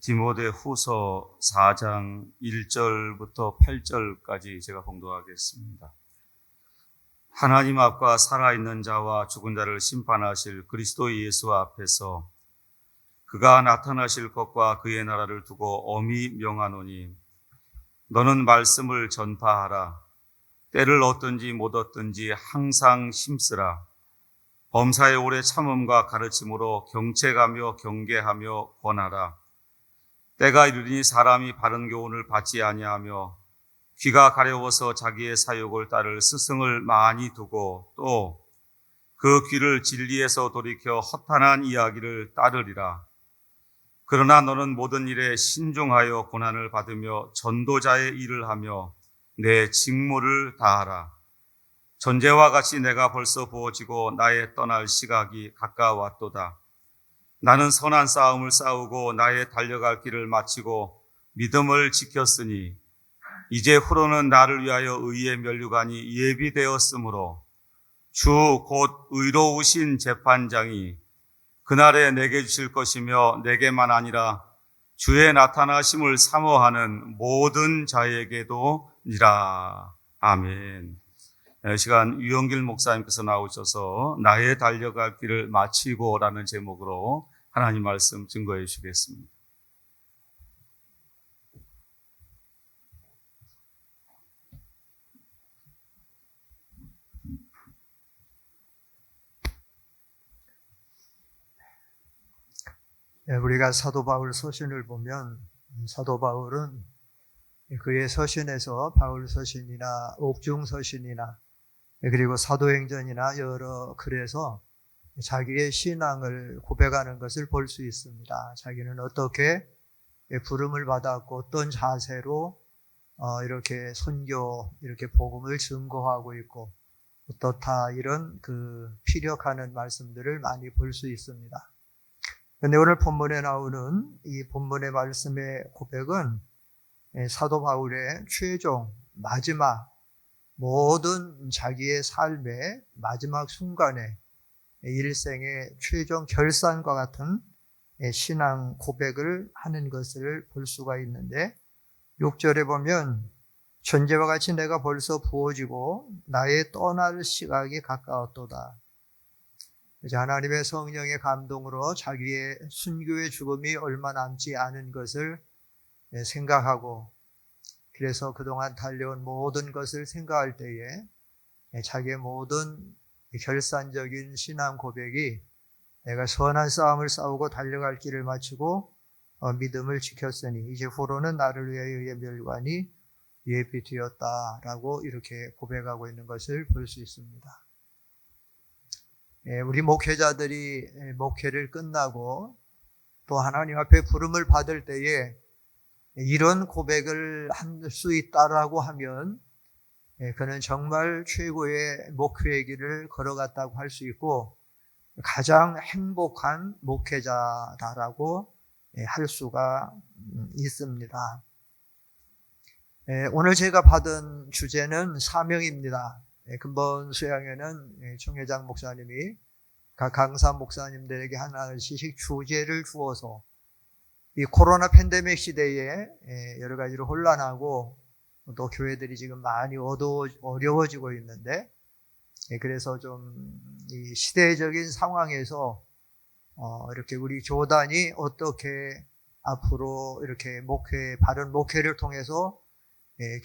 디모데 후서 4장 1절부터 8절까지 제가 봉독하겠습니다. 하나님 앞과 살아있는 자와 죽은 자를 심판하실 그리스도 예수 앞에서 그가 나타나실 것과 그의 나라를 두고 엄히 명하노니 너는 말씀을 전파하라. 때를 얻든지 못 얻든지 항상 힘쓰라. 범사의 오래 참음과 가르침으로 경책하며 경계하며 권하라. 때가 이르니 사람이 바른 교훈을 받지 아니하며 귀가 가려워서 자기의 사욕을 따를 스승을 많이 두고 또 그 귀를 진리에서 돌이켜 허탄한 이야기를 따르리라. 그러나 너는 모든 일에 신중하여 고난을 받으며 전도자의 일을 하며 내 직무를 다하라. 전제와 같이 내가 벌써 부어지고 나의 떠날 시각이 가까웠도다. 나는 선한 싸움을 싸우고 나의 달려갈 길을 마치고 믿음을 지켰으니 이제 후로는 나를 위하여 의의 면류관이 예비되었으므로 주 곧 의로우신 재판장이 그날에 내게 주실 것이며 내게만 아니라 주의 나타나심을 사모하는 모든 자에게도 니라. 아멘. 이 시간 유영길 목사님께서 나오셔서 나의 달려갈 길을 마치고 라는 제목으로 하나님 말씀 증거해 주시겠습니다. 우리가 사도 바울 서신을 보면 사도 바울은 그의 서신에서 바울 서신이나 옥중 서신이나 그리고 사도행전이나 여러 글에서 자기의 신앙을 고백하는 것을 볼 수 있습니다. 자기는 어떻게 부름을 받았고 어떤 자세로 이렇게 선교, 이렇게 복음을 증거하고 있고 어떻다 이런 피력하는 말씀들을 많이 볼 수 있습니다. 그런데 오늘 본문에 나오는 이 본문의 말씀의 고백은 사도 바울의 최종 마지막 모든 자기의 삶의 마지막 순간에 일생의 최종 결산과 같은 신앙 고백을 하는 것을 볼 수가 있는데 6절에 보면 전제와 같이 내가 벌써 부어지고 나의 떠날 시각이 가까웠도다. 하나님의 성령의 감동으로 자기의 순교의 죽음이 얼마 남지 않은 것을 생각하고 그래서 그동안 달려온 모든 것을 생각할 때에 자기의 모든 결산적인 신앙 고백이 내가 선한 싸움을 싸우고 달려갈 길을 마치고 믿음을 지켰으니 이제 후로는 나를 위하여 의의 멸관이 예비되었다라고 이렇게 고백하고 있는 것을 볼 수 있습니다. 우리 목회자들이 목회를 끝나고 또 하나님 앞에 부름을 받을 때에 이런 고백을 할 수 있다라고 하면 그는 정말 최고의 목회의 길을 걸어갔다고 할 수 있고 가장 행복한 목회자다라고 할 수가 있습니다. 오늘 제가 받은 주제는 사명입니다. 근본 수양회는 총회장 목사님이 각 강사 목사님들에게 하나씩 주제를 주어서 이 코로나 팬데믹 시대에 여러 가지로 혼란하고 또 교회들이 지금 많이 어려워지고 있는데 그래서 좀 이 시대적인 상황에서 이렇게 우리 교단이 어떻게 앞으로 이렇게 바른 목회를 통해서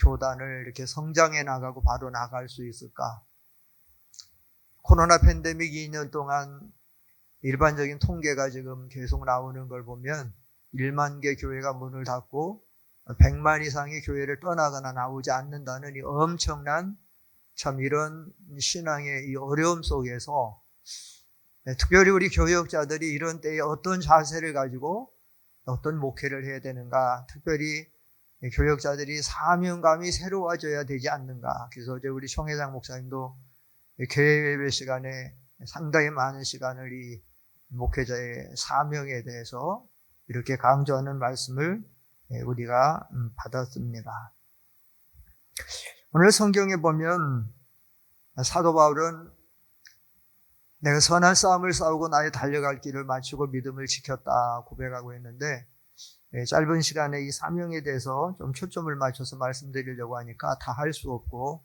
교단을 이렇게 성장해 나가고 바로 나갈 수 있을까? 코로나 팬데믹 2년 동안 일반적인 통계가 지금 계속 나오는 걸 보면 1만 개 교회가 문을 닫고 100만 이상의 교회를 떠나거나 나오지 않는다는 이 엄청난 참 이런 신앙의 이 어려움 속에서 특별히 우리 교역자들이 이런 때에 어떤 자세를 가지고 어떤 목회를 해야 되는가, 특별히 교역자들이 사명감이 새로워져야 되지 않는가. 그래서 어제 우리 총회장 목사님도 교회 예배 시간에 상당히 많은 시간을 이 목회자의 사명에 대해서 이렇게 강조하는 말씀을 우리가 받았습니다. 오늘 성경에 보면 사도 바울은 내가 선한 싸움을 싸우고 나의 달려갈 길을 마치고 믿음을 지켰다 고백하고 있는데 짧은 시간에 이 사명에 대해서 좀 초점을 맞춰서 말씀드리려고 하니까 다 할 수 없고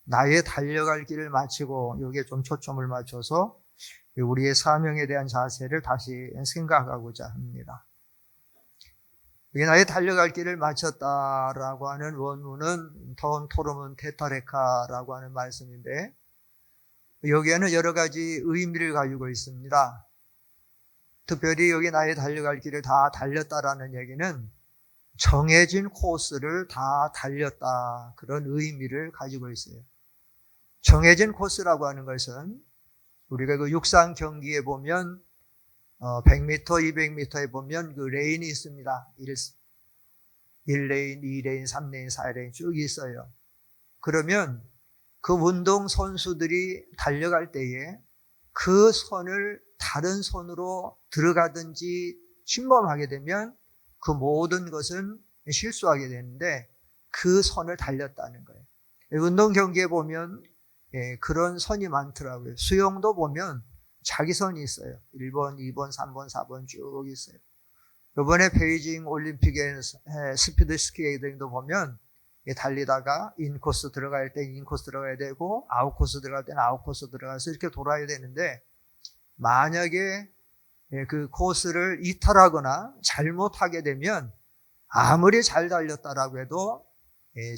나의 달려갈 길을 마치고 여기에 좀 초점을 맞춰서 우리의 사명에 대한 자세를 다시 생각하고자 합니다. 여기 나의 달려갈 길을 마쳤다라고 하는 원문은 돈 토르문 테타레카라고 하는 말씀인데 여기에는 여러 가지 의미를 가지고 있습니다. 특별히 여기 나의 달려갈 길을 다 달렸다라는 얘기는 정해진 코스를 다 달렸다 그런 의미를 가지고 있어요. 정해진 코스라고 하는 것은 우리가 그 육상 경기에 보면 100m, 200m에 보면 그 레인이 있습니다. 1레인, 2레인, 3레인, 4레인 쭉 있어요. 그러면 그 운동 선수들이 달려갈 때에 그 선을 다른 선으로 들어가든지 침범하게 되면 그 모든 것은 실수하게 되는데 그 선을 달렸다는 거예요. 운동 경기에 보면 그런 선이 많더라고요. 수영도 보면 자기 선이 있어요. 1번, 2번, 3번, 4번 쭉 있어요. 이번에 베이징 올림픽의 스피드 스케이팅도 보면 달리다가 인코스 들어갈 때 인코스 들어가야 되고 아웃코스 들어갈 때는 아웃코스 들어가서 이렇게 돌아야 되는데 만약에 그 코스를 이탈하거나 잘못하게 되면 아무리 잘 달렸다라고 해도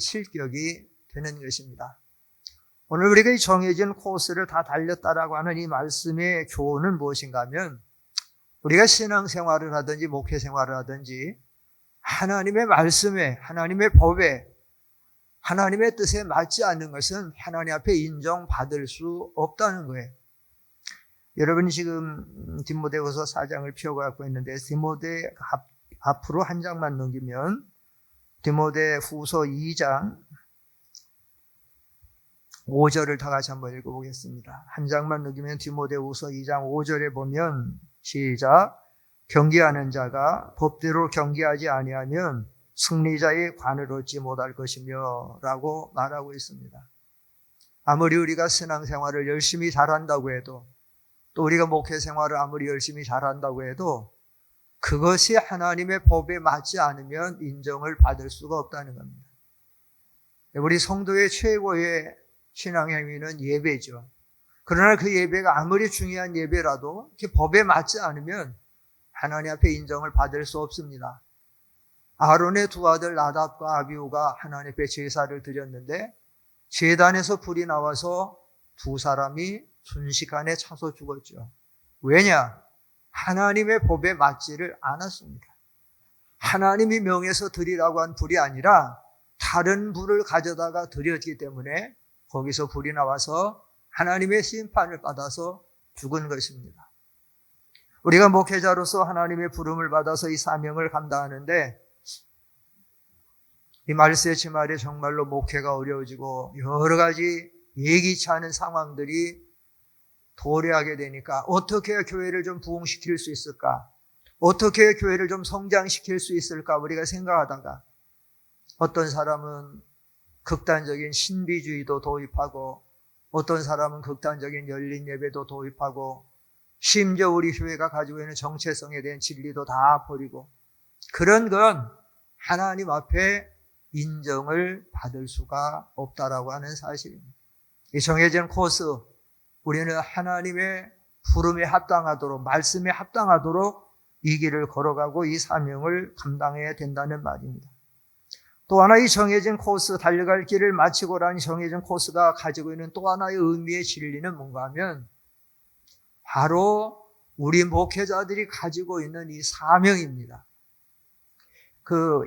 실격이 되는 것입니다. 오늘 우리가 이 정해진 코스를 다 달렸다라고 하는 이 말씀의 교훈은 무엇인가 하면 우리가 신앙생활을 하든지 목회생활을 하든지 하나님의 말씀에 하나님의 법에 하나님의 뜻에 맞지 않는 것은 하나님 앞에 인정받을 수 없다는 거예요. 여러분이 지금 디모데후서 4장을 펴갖고 있는데 디모데 앞으로 한 장만 넘기면 디모데후서 2장 5절을 다 같이 한번 읽어보겠습니다. 한 장만 넘기면 디모데후서 2장 5절에 보면 시작. 경계하는 자가 법대로 경계하지 아니하면 승리자의 관을 얻지 못할 것이며 라고 말하고 있습니다. 아무리 우리가 신앙생활을 열심히 잘한다고 해도 또 우리가 목회생활을 아무리 열심히 잘한다고 해도 그것이 하나님의 법에 맞지 않으면 인정을 받을 수가 없다는 겁니다. 우리 성도의 최고의 신앙 행위는 예배죠. 그러나 그 예배가 아무리 중요한 예배라도 그 법에 맞지 않으면 하나님 앞에 인정을 받을 수 없습니다. 아론의 두 아들 나답과 아비후가 하나님 앞에 제사를 드렸는데 제단에서 불이 나와서 두 사람이 순식간에 차서 죽었죠. 왜냐? 하나님의 법에 맞지를 않았습니다. 하나님이 명해서 드리라고 한 불이 아니라 다른 불을 가져다가 드렸기 때문에 거기서 불이 나와서 하나님의 심판을 받아서 죽은 것입니다. 우리가 목회자로서 하나님의 부름을 받아서 이 사명을 감당하는데 이 말세지 말에 정말로 목회가 어려워지고 여러 가지 예기치 않은 상황들이 도래하게 되니까 어떻게 해야 교회를 좀 부흥시킬 수 있을까? 어떻게 해야 교회를 좀 성장시킬 수 있을까? 우리가 생각하다가 어떤 사람은 극단적인 신비주의도 도입하고 어떤 사람은 극단적인 열린 예배도 도입하고 심지어 우리 교회가 가지고 있는 정체성에 대한 진리도 다 버리고 그런 건 하나님 앞에 인정을 받을 수가 없다라고 하는 사실입니다. 이 정해진 코스 우리는 하나님의 부름에 합당하도록 말씀에 합당하도록 이 길을 걸어가고 이 사명을 감당해야 된다는 말입니다. 또 하나 이 정해진 코스 달려갈 길을 마치고라는 정해진 코스가 가지고 있는 또 하나의 의미의 진리는 뭔가 하면 바로 우리 목회자들이 가지고 있는 이 사명입니다.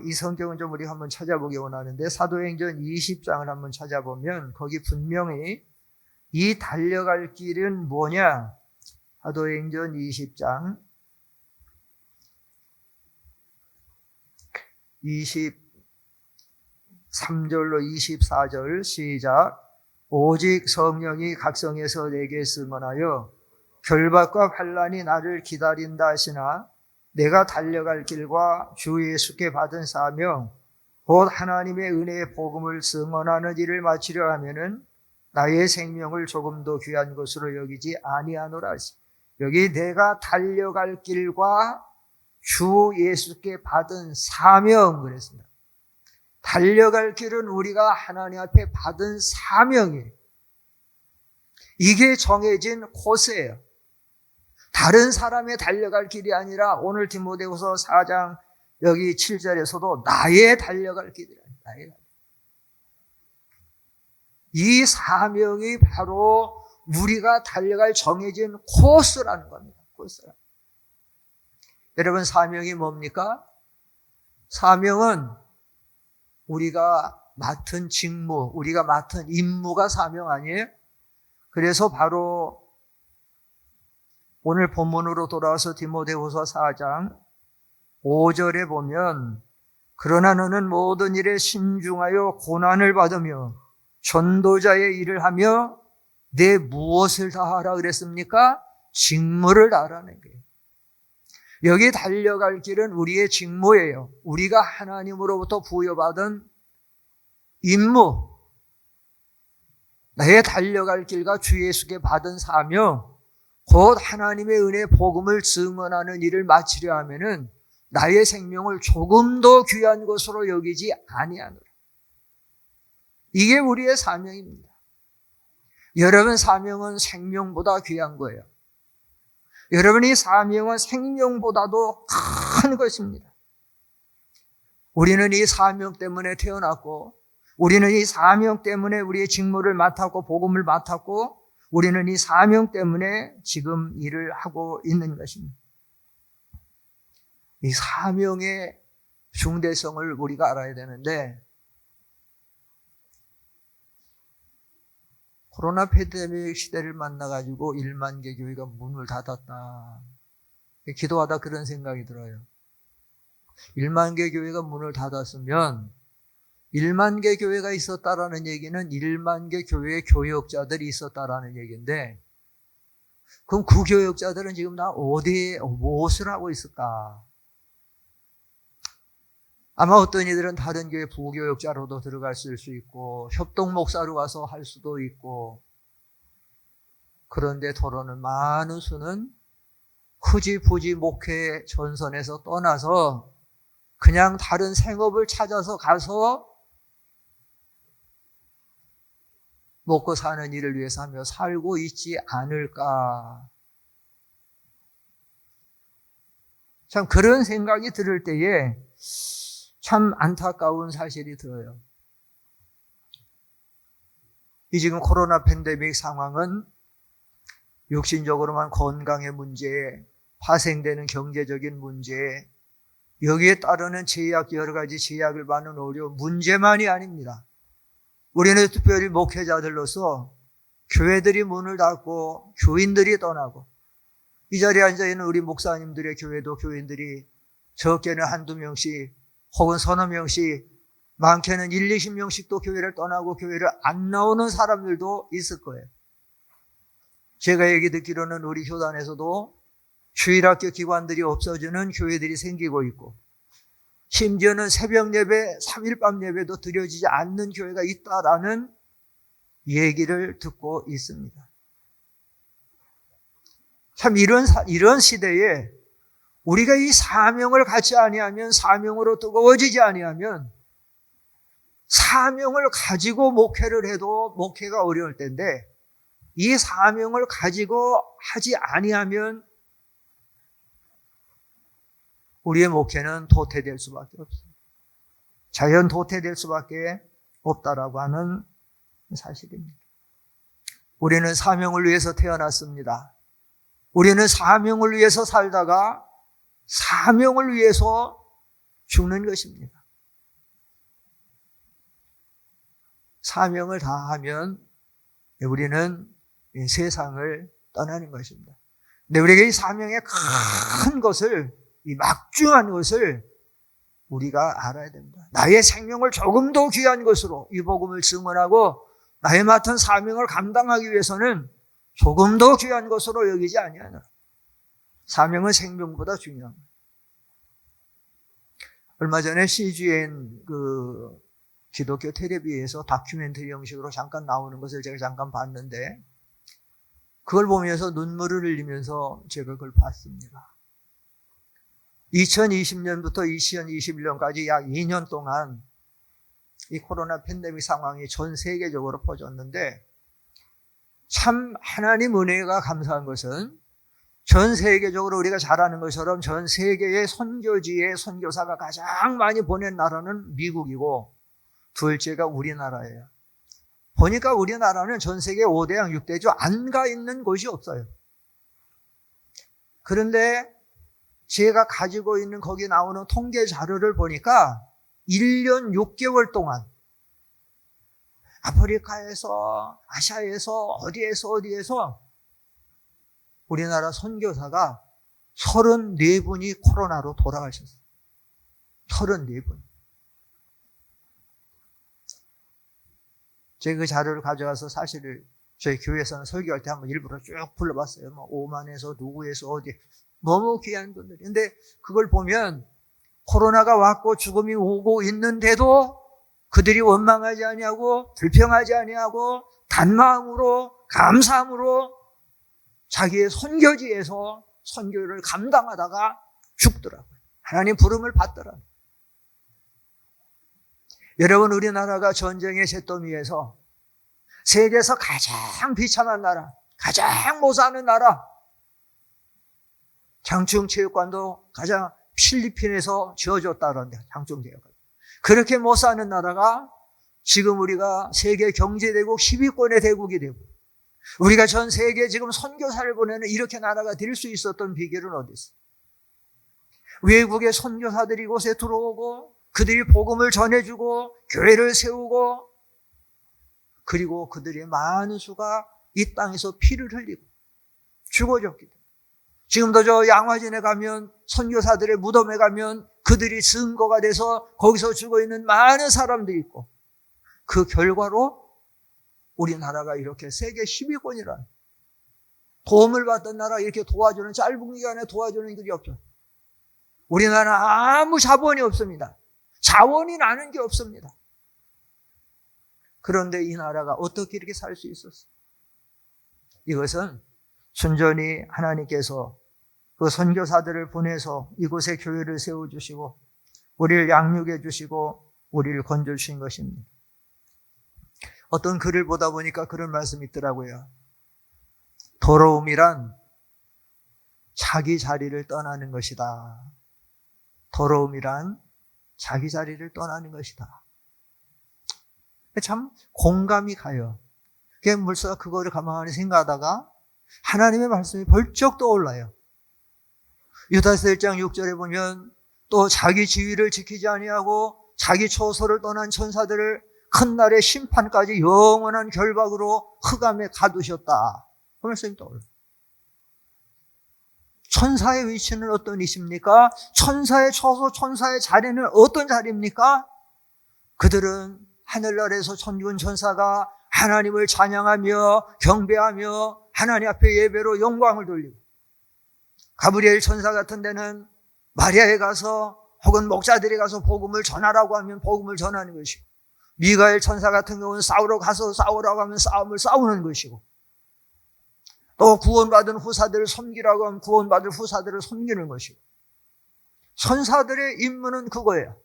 이 성경은 좀 우리 한번 찾아보기 원하는데 사도행전 20장을 한번 찾아보면 거기 분명히 이 달려갈 길은 뭐냐? 사도행전 20장 23절로 24절 시작. 오직 성령이 각성에서 내게 승언하여 결박과 환난이 나를 기다린다 하시나 내가 달려갈 길과 주 예수께 받은 사명 곧 하나님의 은혜의 복음을 증언하는 일을 마치려 하면은 나의 생명을 조금도 귀한 것으로 여기지 아니하노라. 여기 내가 달려갈 길과 주 예수께 받은 사명 그랬습니다. 달려갈 길은 우리가 하나님 앞에 받은 사명이에요. 이게 정해진 코스예요. 다른 사람의 달려갈 길이 아니라 오늘 디모데후서 4장 여기 7절에서도 나의 달려갈 길이라. 이 사명이 바로 우리가 달려갈 정해진 코스라는 겁니다. 코스라. 여러분 사명이 뭡니까? 사명은 우리가 맡은 직무, 우리가 맡은 임무가 사명 아니에요? 그래서 바로 오늘 본문으로 돌아와서 디모데후서 4장 5절에 보면 그러나 너는 모든 일에 신중하여 고난을 받으며 전도자의 일을 하며 내 무엇을 다하라 그랬습니까? 직무를 다하라는 거예요. 여기 달려갈 길은 우리의 직무예요. 우리가 하나님으로부터 부여받은 임무, 나의 달려갈 길과 주 예수께 받은 사명, 곧 하나님의 은혜 복음을 증언하는 일을 마치려 하면은 나의 생명을 조금 더 귀한 것으로 여기지 아니하노라. 이게 우리의 사명입니다. 여러분 사명은 생명보다 귀한 거예요. 여러분이 사명은 생명보다도 큰 것입니다. 우리는 이 사명 때문에 태어났고, 우리는 이 사명 때문에 우리의 직무를 맡았고, 복음을 맡았고, 우리는 이 사명 때문에 지금 일을 하고 있는 것입니다. 이 사명의 중대성을 우리가 알아야 되는데, 코로나 팬데믹 시대를 만나가지고 1만 개 교회가 문을 닫았다. 기도하다 그런 생각이 들어요. 1만 개 교회가 문을 닫았으면 1만 개 교회가 있었다라는 얘기는 1만 개 교회의 교역자들이 있었다라는 얘기인데, 그럼 그 교역자들은 지금 다 어디에 무엇을 하고 있을까? 아마 어떤 이들은 다른 교회 부교역자로도 들어갔을 수 있고 협동 목사로 가서 할 수도 있고, 그런데 더러는 많은 수는 흐지부지 목회 전선에서 떠나서 그냥 다른 생업을 찾아서 가서 먹고 사는 일을 위해서 하며 살고 있지 않을까. 참 그런 생각이 들을 때에 참 안타까운 사실이 들어요. 이 지금 코로나 팬데믹 상황은 육신적으로만 건강의 문제, 파생되는 경제적인 문제, 여기에 따르는 제약, 여러 가지 제약을 받는 어려운 문제만이 아닙니다. 우리는 특별히 목회자들로서 교회들이 문을 닫고 교인들이 떠나고, 이 자리에 앉아있는 우리 목사님들의 교회도 교인들이 적게는 한두 명씩 혹은 서너 명씩, 많게는 1, 20명씩도 교회를 떠나고 교회를 안 나오는 사람들도 있을 거예요. 제가 얘기 듣기로는 우리 교단에서도 주일학교 기관들이 없어지는 교회들이 생기고 있고, 심지어는 새벽 예배, 3일 밤 예배도 드려지지 않는 교회가 있다라는 얘기를 듣고 있습니다. 참 이런 시대에 우리가 이 사명을 갖지 아니하면, 사명으로 뜨거워지지 아니하면, 사명을 가지고 목회를 해도 목회가 어려울 텐데, 이 사명을 가지고 하지 아니하면 우리의 목회는 도태될 수밖에 없습니다. 자연 도태될 수밖에 없다라고 하는 사실입니다. 우리는 사명을 위해서 태어났습니다. 우리는 사명을 위해서 살다가 사명을 위해서 죽는 것입니다. 사명을 다하면 우리는 이 세상을 떠나는 것입니다. 근데 우리에게 이 사명의 큰 것을, 이 막중한 것을 우리가 알아야 됩니다. 나의 생명을 조금 더 귀한 것으로 이 복음을 증언하고 나의 맡은 사명을 감당하기 위해서는 조금 더 귀한 것으로 여기지 아니하노라. 사명은 생명보다 중요합니다. 얼마 전에 CGN 기독교 텔레비에서 다큐멘터리 형식으로 잠깐 나오는 것을 제가 잠깐 봤는데, 그걸 보면서 눈물을 흘리면서 제가 그걸 봤습니다. 2020년부터 2021년까지 약 2년 동안 이 코로나 팬데믹 상황이 전 세계적으로 퍼졌는데, 참 하나님 은혜가 감사한 것은 전 세계적으로 우리가 잘 아는 것처럼 전 세계의 선교지에 선교사가 가장 많이 보낸 나라는 미국이고, 둘째가 우리나라예요. 보니까 우리나라는 전 세계 5대양 6대주 안 가 있는 곳이 없어요. 그런데 제가 가지고 있는 거기 나오는 통계 자료를 보니까 1년 6개월 동안 아프리카에서, 아시아에서, 어디에서 우리나라 선교사가 34분이 코로나로 돌아가셨어요. 34분. 제가 그 자료를 가져가서 사실 저희 교회에서는 설교할 때 한번 일부러 쭉 불러봤어요. 뭐 오만에서 누구에서 어디. 너무 귀한 분들이. 근데 그걸 보면 코로나가 왔고 죽음이 오고 있는데도 그들이 원망하지 아니하고 불평하지 아니하고 단마음으로 감사함으로 자기의 선교지에서 선교를 감당하다가 죽더라고요. 하나님 부름을 받더라고요. 여러분, 우리나라가 전쟁의 잿더미에서 세계에서 가장 비참한 나라, 가장 못 사는 나라, 장충체육관도 가장 필리핀에서 지어졌다는데, 장충체육관. 그렇게 못 사는 나라가 지금 우리가 세계 경제대국 10위권의 대국이 되고, 우리가 전 세계에 지금 선교사를 보내는 이렇게 나라가 될 수 있었던 비결은 어디 있어요? 외국의 선교사들이 이곳에 들어오고 그들이 복음을 전해주고 교회를 세우고, 그리고 그들의 많은 수가 이 땅에서 피를 흘리고 죽어졌기 때문에 지금도 저 양화진에 가면, 선교사들의 무덤에 가면 그들이 증거가 돼서 거기서 죽어 있는 많은 사람들이 있고, 그 결과로 우리나라가 이렇게 세계 10위권이라는, 도움을 받던 나라 이렇게 도와주는, 짧은 기간에 도와주는 일이 없죠. 우리나라는 아무 자본이 없습니다. 자원이 나는 게 없습니다. 그런데 이 나라가 어떻게 이렇게 살 수 있었어요? 이것은 순전히 하나님께서 그 선교사들을 보내서 이곳에 교회를 세워주시고 우리를 양육해 주시고 우리를 건져주신 것입니다. 어떤 글을 보다 보니까 그런 말씀이 있더라고요. 더러움이란 자기 자리를 떠나는 것이다. 더러움이란 자기 자리를 떠나는 것이다. 참 공감이 가요. 그게 물서 그거를 가만히 생각하다가 하나님의 말씀이 벌쩍 떠올라요. 유다서 1장 6절에 보면 또 자기 지위를 지키지 아니하고 자기 처소를 떠난 천사들을 큰 날의 심판까지 영원한 결박으로 흑암에 가두셨다. 그 말씀이 떠올라요. 천사의 위치는 어떤 위치입니까? 천사의 처소, 천사의 자리는 어떤 자리입니까? 그들은 하늘나라에서 천군 천사가 하나님을 찬양하며 경배하며 하나님 앞에 예배로 영광을 돌리고, 가브리엘 천사 같은 데는 마리아에 가서 혹은 목자들이 가서 복음을 전하라고 하면 복음을 전하는 것이고, 미가엘 천사 같은 경우는 싸우러 가서 싸우라고 하면 싸움을 싸우는 것이고, 또 구원받은 후사들을 섬기라고 하면 구원받을 후사들을 섬기는 것이고, 천사들의 임무는 그거예요.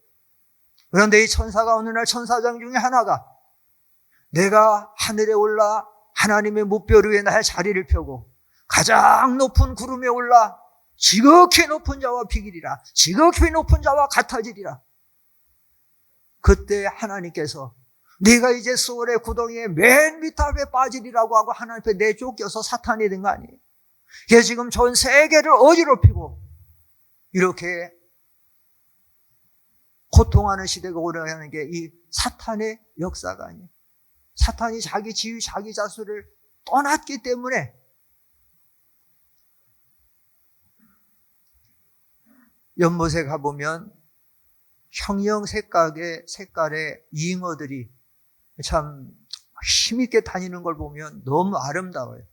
그런데 이 천사가 어느 날 천사장 중에 하나가 내가 하늘에 올라 하나님의 뭇별 위에 나의 자리를 펴고 가장 높은 구름에 올라 지극히 높은 자와 비기리라, 지극히 높은 자와 같아지리라. 그때 하나님께서 네가 이제 소울의 구덩이에 맨 밑에 빠지리라고 하고 하나님 앞에 내쫓겨서 사탄이 된 거 아니에요. 그게 지금 전 세계를 어지럽히고 이렇게 고통하는 시대가 오래가는 게 이 사탄의 역사가 아니에요. 사탄이 자기 지위, 자기 자수를 떠났기 때문에 연못에 가보면 형형 색깔의 잉어들이 참 힘있게 다니는 걸 보면 너무 아름다워요.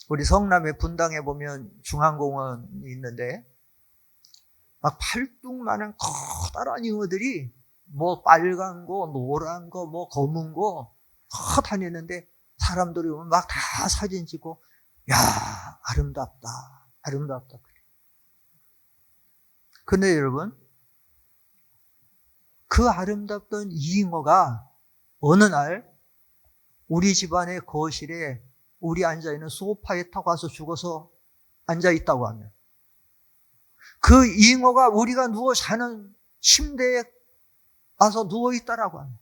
우리 성남의 분당에 보면 중앙공원이 있는데 막 팔뚝만한 커다란 잉어들이 뭐 빨간 거, 노란 거, 뭐 검은 거 다니는데 사람들이 오면 막 다 사진 찍고, 야, 아름답다, 아름답다. 근데 여러분, 그 아름답던 이 잉어가 어느 날 우리 집안의 거실에 우리 앉아있는 소파에 타고 와서 죽어서 앉아있다고 하면, 그 잉어가 우리가 누워 자는 침대에 와서 누워있다라고 하면,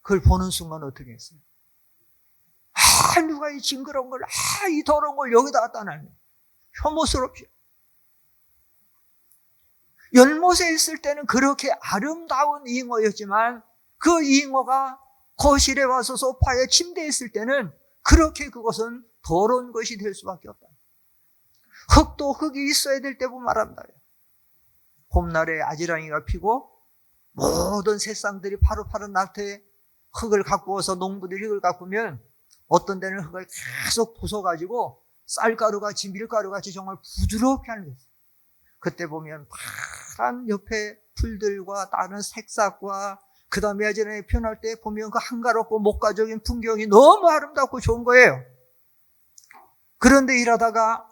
그걸 보는 순간 어떻게 했어요? 누가 이 징그러운 걸, 이 더러운 걸 여기다 갖다 놨네. 혐오스럽죠. 연못에 있을 때는 그렇게 아름다운 잉어였지만, 그 잉어가 거실에 와서 소파에 침대에 있을 때는 그렇게 그것은 더러운 것이 될 수밖에 없다. 흙도 흙이 있어야 될 때고 말한다. 봄날에 아지랑이가 피고 모든 새싹들이 파릇파릇 나트에 흙을 갖고 와서 농부들이 흙을 갖고 오면 어떤 데는 흙을 계속 부숴가지고 쌀가루같이 밀가루같이 정말 부드럽게 하는 거예요. 그때 보면 파란 옆에 풀들과 다른 색상과 그 다음에 아지랑이 피어날 때 보면 그 한가롭고 목가적인 풍경이 너무 아름답고 좋은 거예요. 그런데 일하다가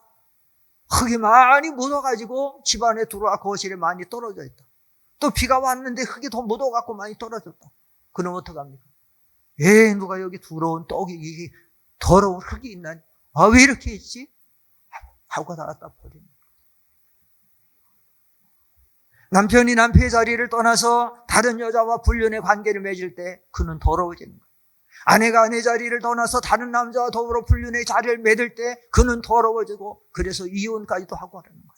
흙이 많이 묻어가지고 집안에 들어와 거실에 많이 떨어져 있다. 또 비가 왔는데 흙이 더 묻어갖고 많이 떨어졌다. 그럼 어떡합니까? 누가 여기 더러운 떡이, 이게 더러운 흙이 있나니? 왜 이렇게 있지? 하고 다 갖다 버립니다. 남편이 남편의 자리를 떠나서 다른 여자와 불륜의 관계를 맺을 때 그는 더러워지는 거예요. 아내가 아내 자리를 떠나서 다른 남자와 더불어 불륜의 자리를 맺을 때 그는 더러워지고, 그래서 이혼까지도 하고 하는 거예요.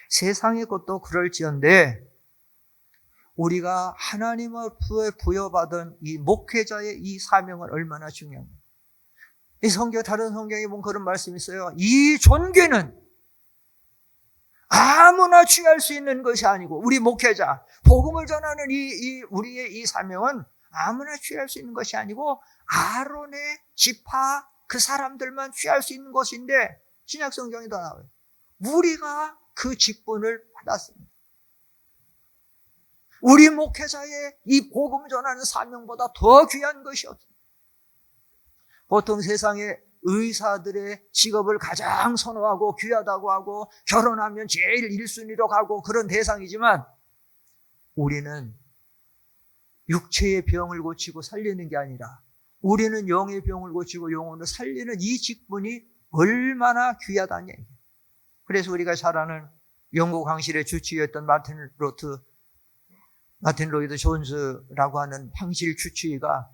세상의 것도 그럴지언데 우리가 하나님의 부여받은 이 목회자의 이 사명은 얼마나 중요합니까? 이 성경, 다른 성경에 보면 그런 말씀이 있어요. 이 존귀는 아무나 취할 수 있는 것이 아니고, 우리 목회자, 복음을 전하는 우리의 이 사명은 아무나 취할 수 있는 것이 아니고 아론의 지파 그 사람들만 취할 수 있는 것인데, 신약 성경에도 나와요. 우리가 그 직분을 받았습니다. 우리 목회자의 이 복음 전하는 사명보다 더 귀한 것이 없습니다. 보통 세상에 의사들의 직업을 가장 선호하고 귀하다고 하고 결혼하면 제일 1순위로 가고 그런 대상이지만, 우리는 육체의 병을 고치고 살리는 게 아니라 우리는 영의 병을 고치고 영혼을 살리는 이 직분이 얼마나 귀하다냐. 그래서 우리가 잘 아는 영국 황실의 주치의였던 마틴 로이드 존스라고 하는 황실 주치의가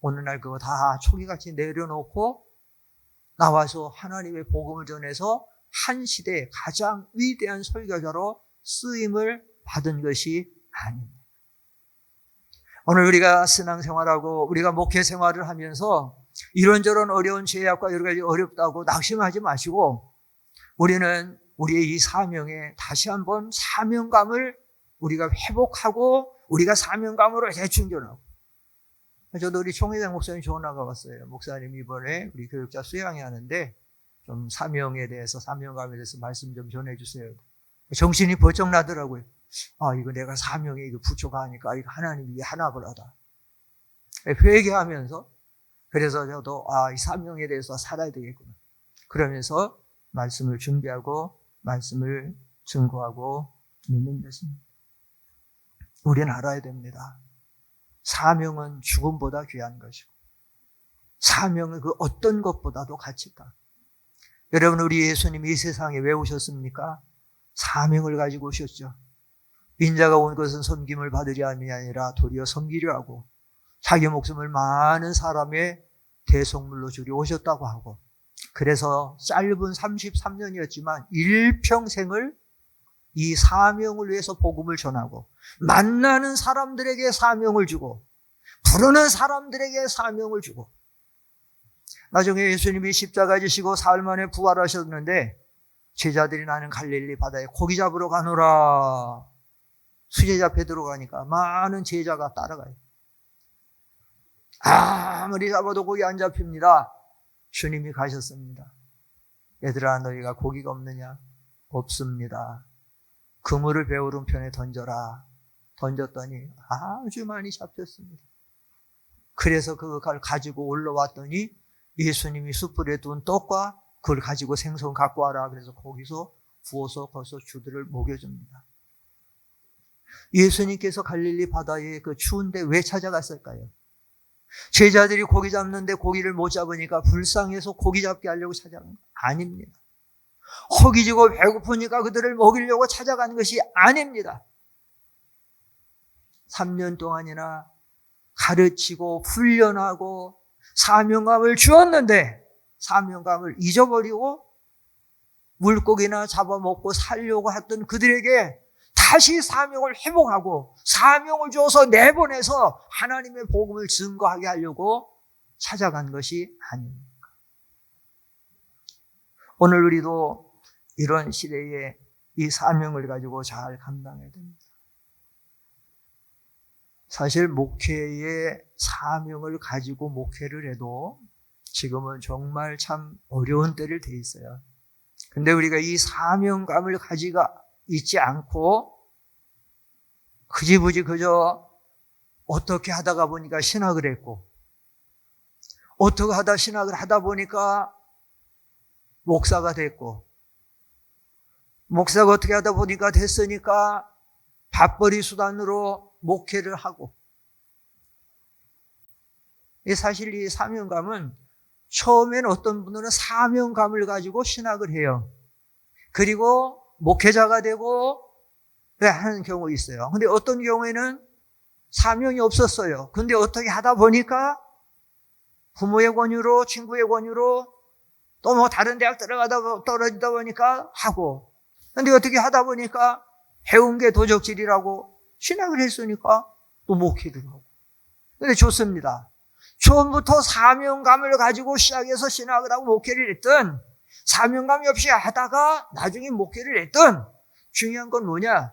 어느 날 그거 다 초기같이 내려놓고 나와서 하나님의 복음을 전해서 한 시대의 가장 위대한 설교자로 쓰임을 받은 것이 아닙니다. 오늘 우리가 신앙생활하고 우리가 목회생활을 하면서 이런저런 어려운 제약과 여러 가지 어렵다고 낙심하지 마시고, 우리는 우리의 이 사명에 다시 한번 사명감을 우리가 회복하고 우리가 사명감으로 재충전하고. 저도 우리 총회장 목사님 전화가 왔어요. 목사님 이번에 우리 교육자 수양회 하는데 좀 사명에 대해서, 사명감에 대해서 말씀 좀 전해주세요. 정신이 번쩍 나더라고요. 이거 내가 사명에 이거 부초가 하니까 이거 하나님이 이게 하나보라다. 회개하면서, 그래서 저도 이 사명에 대해서 살아야 되겠구나. 그러면서 말씀을 준비하고 말씀을 증거하고 있는 것입니다. 우리는 알아야 됩니다. 사명은 죽음보다 귀한 것이고, 사명은 그 어떤 것보다도 가치 있다. 여러분, 우리 예수님이 이 세상에 왜 오셨습니까? 사명을 가지고 오셨죠. 인자가 온 것은 섬김을 받으려 함이 아니라 도리어 섬기려 하고 자기 목숨을 많은 사람의 대속물로 주려 오셨다고 하고, 그래서 짧은 33년이었지만 일평생을 이 사명을 위해서 복음을 전하고, 만나는 사람들에게 사명을 주고, 부르는 사람들에게 사명을 주고, 나중에 예수님이 십자가 지시고 사흘 만에 부활하셨는데 제자들이 나는 갈릴리 바다에 고기 잡으러 가노라. 수제자 베드로 가니까 많은 제자가 따라가요. 아무리 잡아도 고기 안 잡힙니다. 주님이 가셨습니다. 얘들아, 너희가 고기가 없느냐? 없습니다. 그물을 배 오른편에 던져라. 던졌더니 아주 많이 잡혔습니다. 그래서 그걸 가지고 올라왔더니 예수님이 숯불에 둔 떡과 그걸 가지고 생선 갖고 와라. 그래서 거기서 부어서 거기서 주들을 먹여줍니다. 예수님께서 갈릴리 바다에 그 추운데 왜 찾아갔을까요? 제자들이 고기 잡는데 고기를 못 잡으니까 불쌍해서 고기 잡게 하려고 찾아간 거 아닙니다. 허기지고 배고프니까 그들을 먹이려고 찾아간 것이 아닙니다. 3년 동안이나 가르치고 훈련하고 사명감을 주었는데 사명감을 잊어버리고 물고기나 잡아먹고 살려고 했던 그들에게 다시 사명을 회복하고 사명을 줘서 내보내서 하나님의 복음을 증거하게 하려고 찾아간 것이 아닙니까? 오늘 우리도 이런 시대에 이 사명을 가지고 잘 감당해야 됩니다. 사실 목회의 사명을 가지고 목회를 해도 지금은 정말 참 어려운 때를 돼 있어요. 근데 우리가 이 사명감을 가지고 있지 않고 흐지부지 그저 어떻게 하다가 보니까 신학을 했고 어떻게 하다 신학을 하다 보니까 목사가 됐고 목사가 어떻게 하다 보니까 됐으니까 밥벌이 수단으로 목회를 하고 사실 이 사명감은 처음에는 어떤 분들은 사명감을 가지고 신학을 해요. 그리고 목회자가 되고 하는 경우 있어요. 근데 어떤 경우에는 사명이 없었어요. 근데 어떻게 하다 보니까 부모의 권유로 친구의 권유로 또 뭐 다른 대학 들어가다 떨어지다 보니까 하고 근데 어떻게 하다 보니까 배운 게 도적질이라고 신학을 했으니까 또 목회를 하고 근데 좋습니다. 처음부터 사명감을 가지고 시작해서 신학을 하고 목회를 했든 사명감이 없이 하다가 나중에 목회를 했든 중요한 건 뭐냐?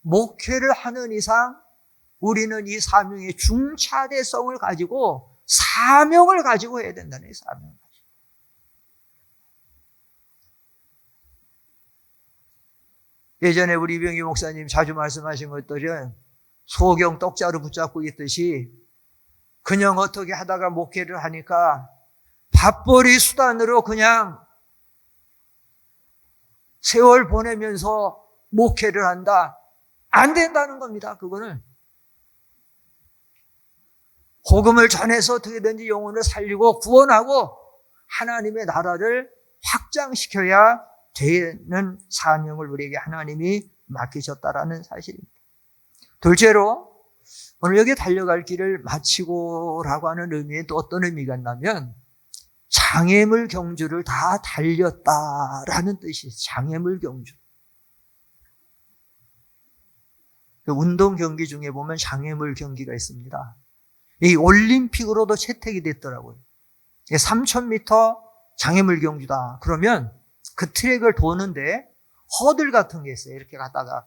목회를 하는 이상 우리는 이 사명의 중차대성을 가지고 사명을 가지고 해야 된다는 사명을 가지고. 예전에 우리 이병희 목사님 자주 말씀하신 것들은 소경 떡자루 붙잡고 있듯이 그냥 어떻게 하다가 목회를 하니까 밥벌이 수단으로 그냥 세월 보내면서 목회를 한다. 안 된다는 겁니다. 그거는. 복음을 전해서 어떻게든지 영혼을 살리고 구원하고 하나님의 나라를 확장시켜야 되는 사명을 우리에게 하나님이 맡기셨다라는 사실입니다. 둘째로 오늘 여기 달려갈 길을 마치고라고 하는 의미에 또 어떤 의미가 있냐면 장애물 경주를 다 달렸다라는 뜻이에요. 장애물 경주. 운동 경기 중에 보면 장애물 경기가 있습니다. 이 올림픽으로도 채택이 됐더라고요. 3,000m 장애물 경주다. 그러면 그 트랙을 도는데 허들 같은 게 있어요. 이렇게 갔다가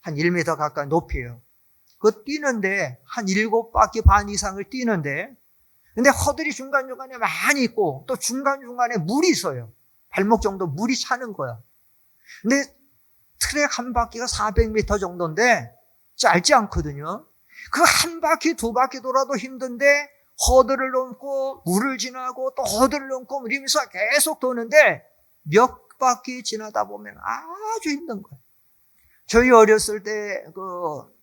한 1m 가까이 높이에요. 그거 뛰는데 한 7바퀴 반 이상을 뛰는데 근데 허들이 중간중간에 많이 있고 또 중간중간에 물이 있어요. 발목 정도 물이 차는 거야. 근데 트랙 한 바퀴가 400m 정도인데 짧지 않거든요. 그 한 바퀴 두 바퀴 돌아도 힘든데 허들을 넘고 물을 지나고 또 허들을 넘고 이러면서 계속 도는데 몇 바퀴 지나다 보면 아주 힘든 거예요. 저희 어렸을 때 그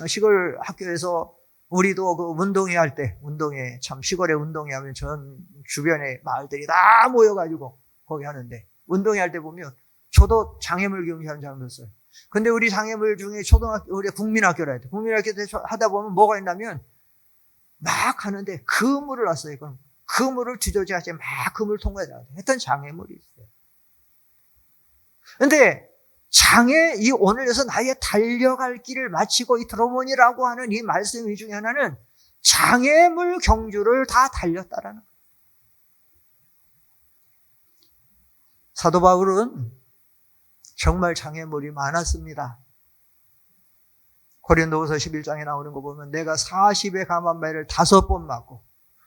시골 학교에서 우리도 그 운동회 할 때, 운동회, 참 시골에 운동회 하면 전 주변에 마을들이 다 모여가지고 거기 하는데, 운동회 할 때 보면 저도 장애물 경기하는 사람 봤어요. 근데 우리 장애물 중에 초등학교, 우리 국민학교라 해야 돼. 국민학교 때 하다 보면 뭐가 있냐면, 막 하는데 그물을 놨어요. 그럼 그물을 뒤져져야지 막 그물 통과해야 돼. 했던 장애물이 있어요. 근데 이 오늘에서 나의 달려갈 길을 마치고 이 드로몬이라고 하는 이 말씀 중에 하나는 장애물 경주를 다 달렸다라는 거예요. 사도 바울은 정말 장애물이 많았습니다. 고린도후서 11장에 나오는 거 보면 내가 40의 감한매를 5번 맞고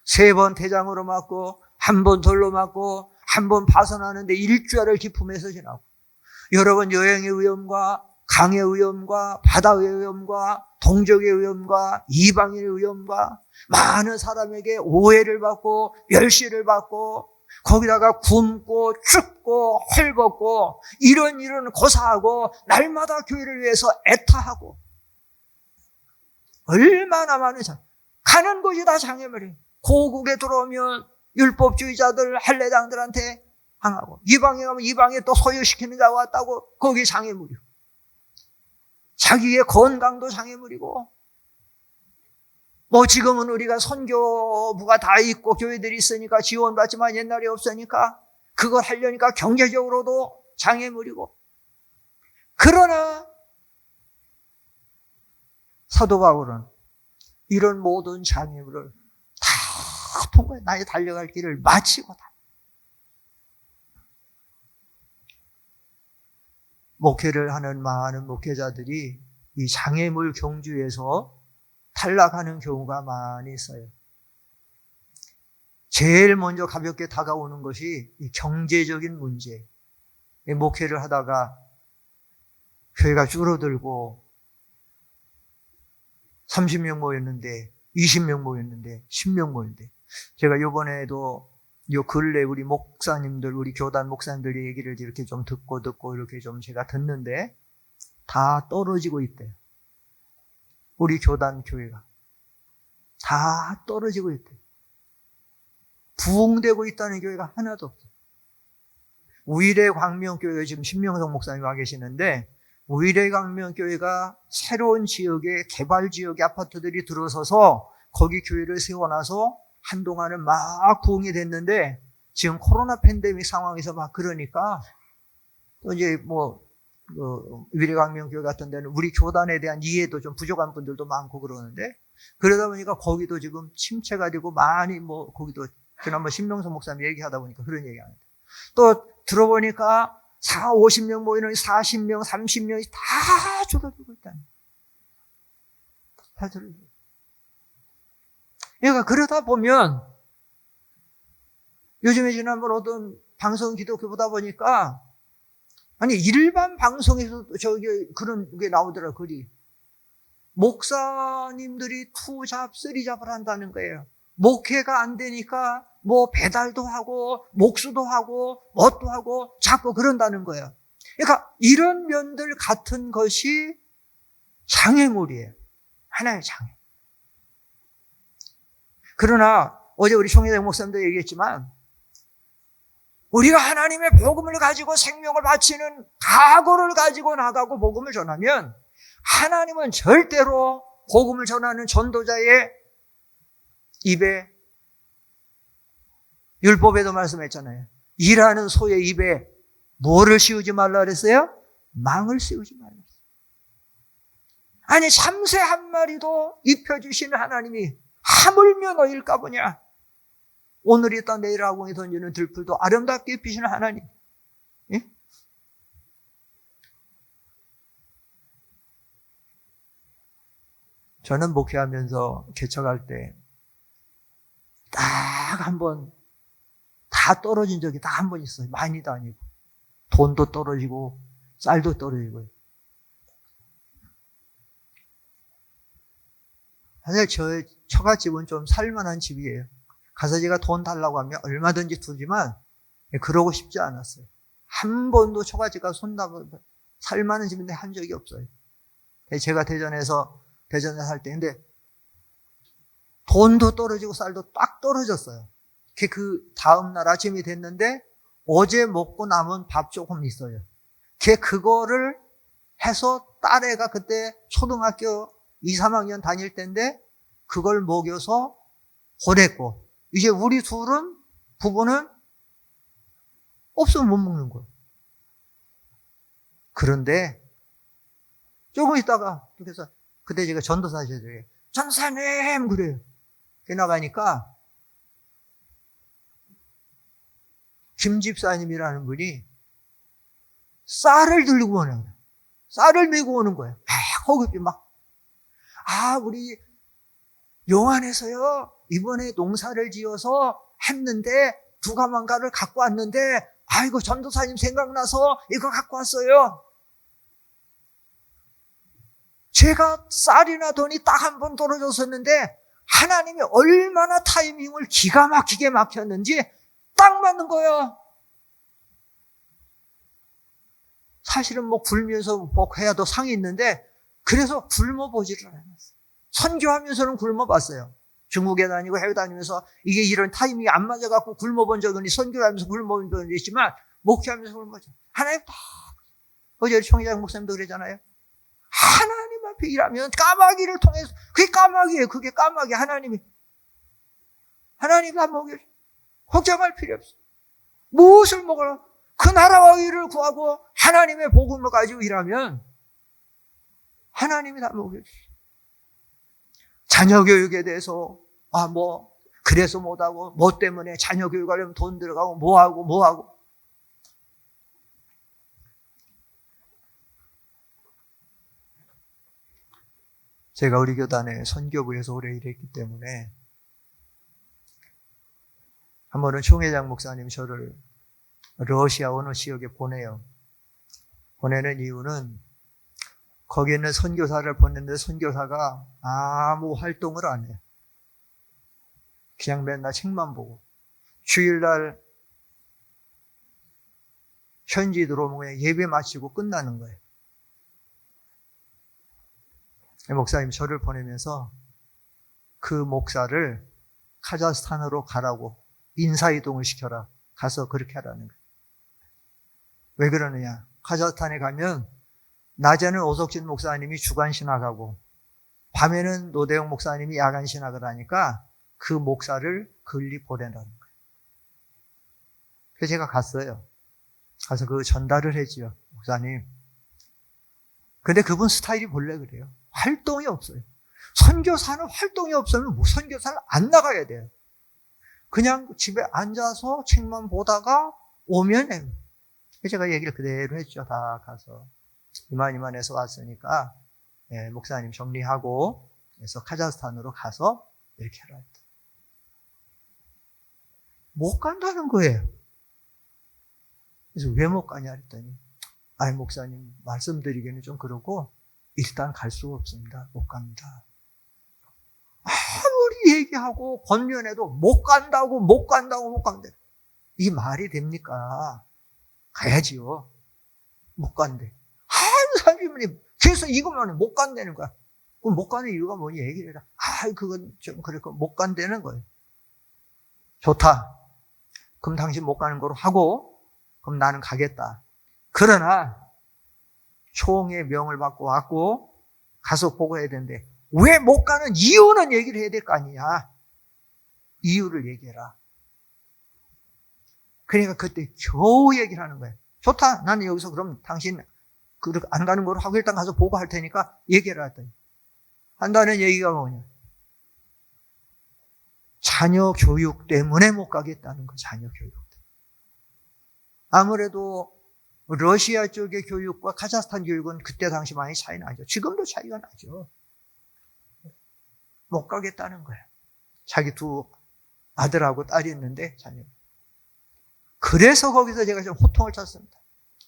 3번 대장으로 맞고 1번 돌로 맞고 1번 파선하는데 일주일을 기품에서 지나고 여러분 여행의 위험과 강의 위험과 바다의 위험과 동족의 위험과 이방인의 위험과 많은 사람에게 오해를 받고 멸시를 받고 거기다가 굶고 춥고 헐벗고 이런 일은 고사하고 날마다 교회를 위해서 애타하고 얼마나 많은 가는 곳이 다 장애물이에요. 고국에 들어오면 율법주의자들 할례당들한테 항하고 이방에 가면 이방에 또 소유시키는 자가 왔다고 거기 장애물이고 자기의 건강도 장애물이고 뭐 지금은 우리가 선교부가 다 있고 교회들이 있으니까 지원받지만 옛날에 없으니까 그걸 하려니까 경제적으로도 장애물이고 그러나 사도 바울은 이런 모든 장애물을 다 통과해 나의 달려갈 길을 마치고 다 목회를 하는 많은 목회자들이 이 장애물 경주에서 탈락하는 경우가 많이 있어요. 제일 먼저 가볍게 다가오는 것이 이 경제적인 문제. 이 목회를 하다가 교회가 줄어들고 30명 모였는데 20명 모였는데 10명 모였는데 제가 이번에도 요 근래 우리 목사님들 우리 교단 목사님들 얘기를 이렇게 좀 듣고 이렇게 좀 제가 듣는데 다 떨어지고 있대요. 우리 교단 교회가 다 떨어지고 있대요. 부흥되고 있다는 교회가 하나도 없어요. 우일의 광명교회 지금 신명성 목사님 와 계시는데 우일의 광명교회가 새로운 지역에 개발 지역에 아파트들이 들어서서 거기 교회를 세워놔서 한동안은 막 부흥이 됐는데 지금 코로나 팬데믹 상황에서 막 그러니까 또 이제 뭐 위례광명교회 같은 데는 우리 교단에 대한 이해도 좀 부족한 분들도 많고 그러는데 그러다 보니까 거기도 지금 침체가 되고 많이 뭐 거기도 지난번 신명선 목사님 얘기하다 보니까 그런 얘기 하는데 또 들어보니까 50명 모이는 40명, 30명이 다 줄어들고 있다는 다 줄어들고 그러니까 그러다 보면 요즘에 지난번 어떤 방송 기독교 보다 보니까 아니 일반 방송에서도 저기 그런 게 나오더라 글이 목사님들이 투잡, 쓰리잡을 한다는 거예요. 목회가 안 되니까 뭐 배달도 하고 목수도 하고 뭣도 하고 자꾸 그런다는 거예요. 그러니까 이런 면들 같은 것이 장애물이에요. 하나의 장애. 그러나 어제 우리 송혜정 목사님도 얘기했지만 우리가 하나님의 복음을 가지고 생명을 바치는 각오를 가지고 나가고 복음을 전하면 하나님은 절대로 복음을 전하는 전도자의 입에 율법에도 말씀했잖아요. 일하는 소의 입에 뭐를 씌우지 말라 그랬어요? 망을 씌우지 말라 그랬어요. 아니 참새 한 마리도 입혀주시는 하나님이 하물며 너일까 보냐. 오늘 있다 내일 아궁에 던지는 들풀도 아름답게 입히시는 하나님. 예? 저는 목회하면서 개척할 때 딱 한 번 다 떨어진 적이 딱 한 번 있어요. 많이도 아니고. 돈도 떨어지고 쌀도 떨어지고. 사실 저의 처갓집은 좀 살만한 집이에요. 가서 제가 돈 달라고 하면 얼마든지 주지만 그러고 싶지 않았어요. 한 번도 처갓집가 손나고 살만한 집인데 한 적이 없어요. 제가 대전에 살 때 근데 돈도 떨어지고 쌀도 딱 떨어졌어요. 그 다음 날 아침이 됐는데 어제 먹고 남은 밥 조금 있어요. 그거를 해서 딸애가 그때 초등학교 2, 3학년 다닐 때인데 그걸 먹여서 보냈고 이제 우리 둘은 부부는 없으면 못 먹는 거예요. 그런데 조금 있다가 그래서 그때 제가 전도사시더래요. 전도사님 그래요. 나가니까 김 집사님이라는 분이 쌀을 들고 오는 거예요. 쌀을 메고 오는 거예요. 허급히 막. 우리 용안에서요 이번에 농사를 지어서 했는데 두 가만가를 갖고 왔는데 아이고 전도사님 생각나서 이거 갖고 왔어요. 제가 쌀이나 돈이 딱 한 번 떨어졌었는데 하나님이 얼마나 타이밍을 기가 막히게 막혔는지 딱 맞는 거야. 사실은 뭐 굶으면서 뭐 해야 더 상이 있는데 그래서 굶어보지를 않았어요. 선교하면서는 굶어봤어요. 중국에 다니고 해외 다니면서 이게 이런 타이밍이 안 맞아갖고 굶어본 적은 선교하면서 굶어본 적은 있지만 목회하면서 굶어죠. 하나님 다 어제 총회장 목사님도 그러잖아요. 하나님 앞에 일하면 까마귀를 통해서 그게 까마귀예요. 그게 까마귀. 하나님 다 먹여줘. 걱정할 필요 없어. 무엇을 먹어라. 그 나라와 의를 구하고 하나님의 복음을 가지고 일하면 하나님이 다 먹여줘. 자녀 교육에 대해서 그래서 못하고 뭐 때문에 자녀 교육하려면 돈 들어가고 뭐하고 제가 우리 교단의 선교부에서 오래 일했기 때문에 한 번은 총회장 목사님 저를 러시아 어느 지역에 보내요. 보내는 이유는 거기 있는 선교사를 보냈는데 선교사가 아무 활동을 안 해요. 그냥 맨날 책만 보고 주일날 현지 들어오면 예배 마치고 끝나는 거예요. 목사님 저를 보내면서 그 목사를 카자흐스탄으로 가라고 인사이동을 시켜라. 가서 그렇게 하라는 거예요. 왜 그러느냐. 카자흐스탄에 가면 낮에는 오석진 목사님이 주간 신학하고 밤에는 노대용 목사님이 야간 신학을 하니까 그 목사를 글리 보내라는 거예요. 그래서 제가 갔어요. 가서 그 전달을 했죠. 목사님. 근데 그분 스타일이 본래 그래요. 활동이 없어요. 선교사는 활동이 없으면 선교사를 안 나가야 돼요. 그냥 집에 앉아서 책만 보다가 오면 해요. 제가 얘기를 그대로 했죠. 다 가서. 이만해서 왔으니까 목사님 정리하고 그래서 카자흐스탄으로 가서 이렇게 하라 했다. 못 간다는 거예요. 그래서 왜 못 가냐 했더니 목사님 말씀드리기는 좀 그러고 일단 갈 수가 없습니다. 못 갑니다. 아무리 얘기하고 권면해도 못 간다고. 이게 말이 됩니까? 가야지요. 못 간대. 한 30분이 계속 이것만 해. 못 간다는 거야. 그럼 못 가는 이유가 뭐니? 얘기를 해라. 그건 좀 그렇고 못 간다는 거예요. 좋다. 그럼 당신 못 가는 거로 하고 그럼 나는 가겠다. 그러나 총의 명을 받고 왔고 가서 보고해야 되는데 왜 못 가는 이유는 얘기를 해야 될 거 아니냐. 이유를 얘기해라. 그러니까 그때 겨우 얘기를 하는 거예요. 좋다. 나는 여기서 그럼 당신 안 가는 거로 하고 일단 가서 보고할 테니까 얘기해라 했더니 한다는 얘기가 뭐냐. 자녀 교육 때문에 못 가겠다는 거. 자녀 교육 때문에. 아무래도 러시아 쪽의 교육과 카자흐스탄 교육은 그때 당시 많이 차이 나죠. 지금도 차이가 나죠. 못 가겠다는 거예요. 자기 두 아들하고 딸이 있는데 자녀. 그래서 거기서 제가 좀 호통을 쳤습니다.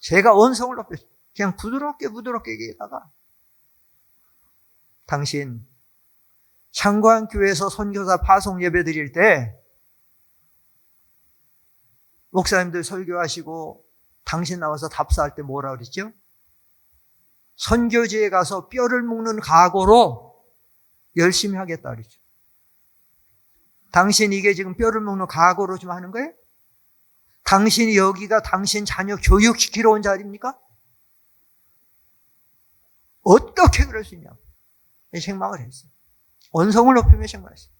제가 언성을 높였어요. 그냥 부드럽게 얘기하다가 당신 창관교회에서 선교사 파송 예배 드릴 때 목사님들 설교하시고 당신 나와서 답사할 때 뭐라 그랬죠? 선교지에 가서 뼈를 묶는 각오로 열심히 하겠다 그랬죠. 당신 이게 지금 뼈를 묶는 각오로 좀 하는 거예요? 당신이 여기가 당신 자녀 교육시키러 온 자리입니까? 어떻게 그럴 수 있냐? 생각을 했어요. 언성을 높이며 생각했어요.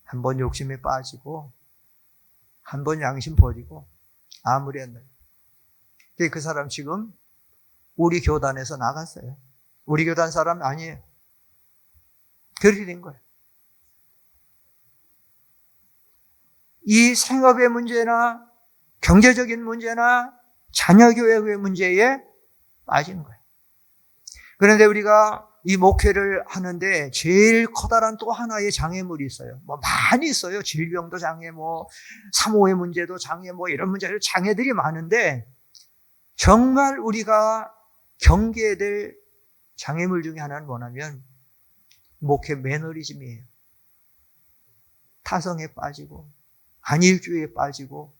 한 번 욕심에 빠지고 한 번 양심 버리고 아무리 했나요? 그 사람 지금 우리 교단에서 나갔어요. 우리 교단 사람 아니에요. 그렇게 된 거예요. 이 생업의 문제나 경제적인 문제나 자녀교육의 문제에 빠진 거예요. 그런데 우리가 이 목회를 하는데 제일 커다란 또 하나의 장애물이 있어요. 많이 있어요. 질병도 장애, 사모의 문제도 장애, 이런 문제들 장애들이 많은데 정말 우리가 경계해야 될 장애물 중에 하나는 뭐냐면 목회 매너리즘이에요. 타성에 빠지고 안일주의에 빠지고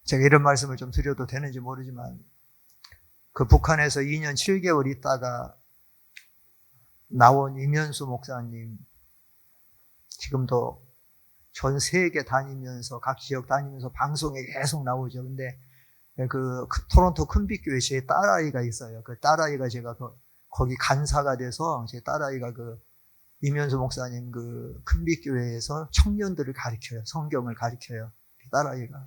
제가 이런 말씀을 좀 드려도 되는지 모르지만 그 북한에서 2년 7개월 있다가 나온 이면수 목사님 지금도 전 세계 다니면서 각 지역 다니면서 방송에 계속 나오죠. 근데 그 토론토 큰빛교회 제 딸아이가 있어요. 그 딸아이가 제가 거기 간사가 돼서 제 딸아이가 그 이면수 목사님 그 큰빛교회에서 청년들을 가르쳐요. 성경을 가르쳐요. 딸아이가.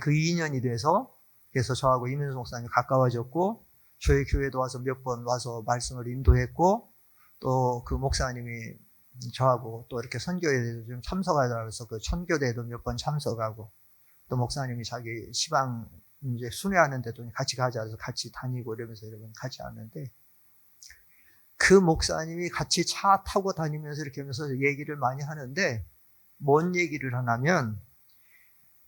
그 2년이 돼서 그래서 저하고 이면수 목사님이 가까워졌고 저희 교회도 와서 몇 번 와서 말씀을 인도했고 또 그 목사님이 저하고 또 이렇게 선교에 대해서 좀 참석하자고 해서 그 선교대도 몇 번 참석하고 또 목사님이 자기 시방 이제 순회하는데도 같이 가자 해서 같이 다니고 이러면서 여러분 같이 왔는데 그 목사님이 같이 차 타고 다니면서 이렇게 하면서 얘기를 많이 하는데 뭔 얘기를 하냐면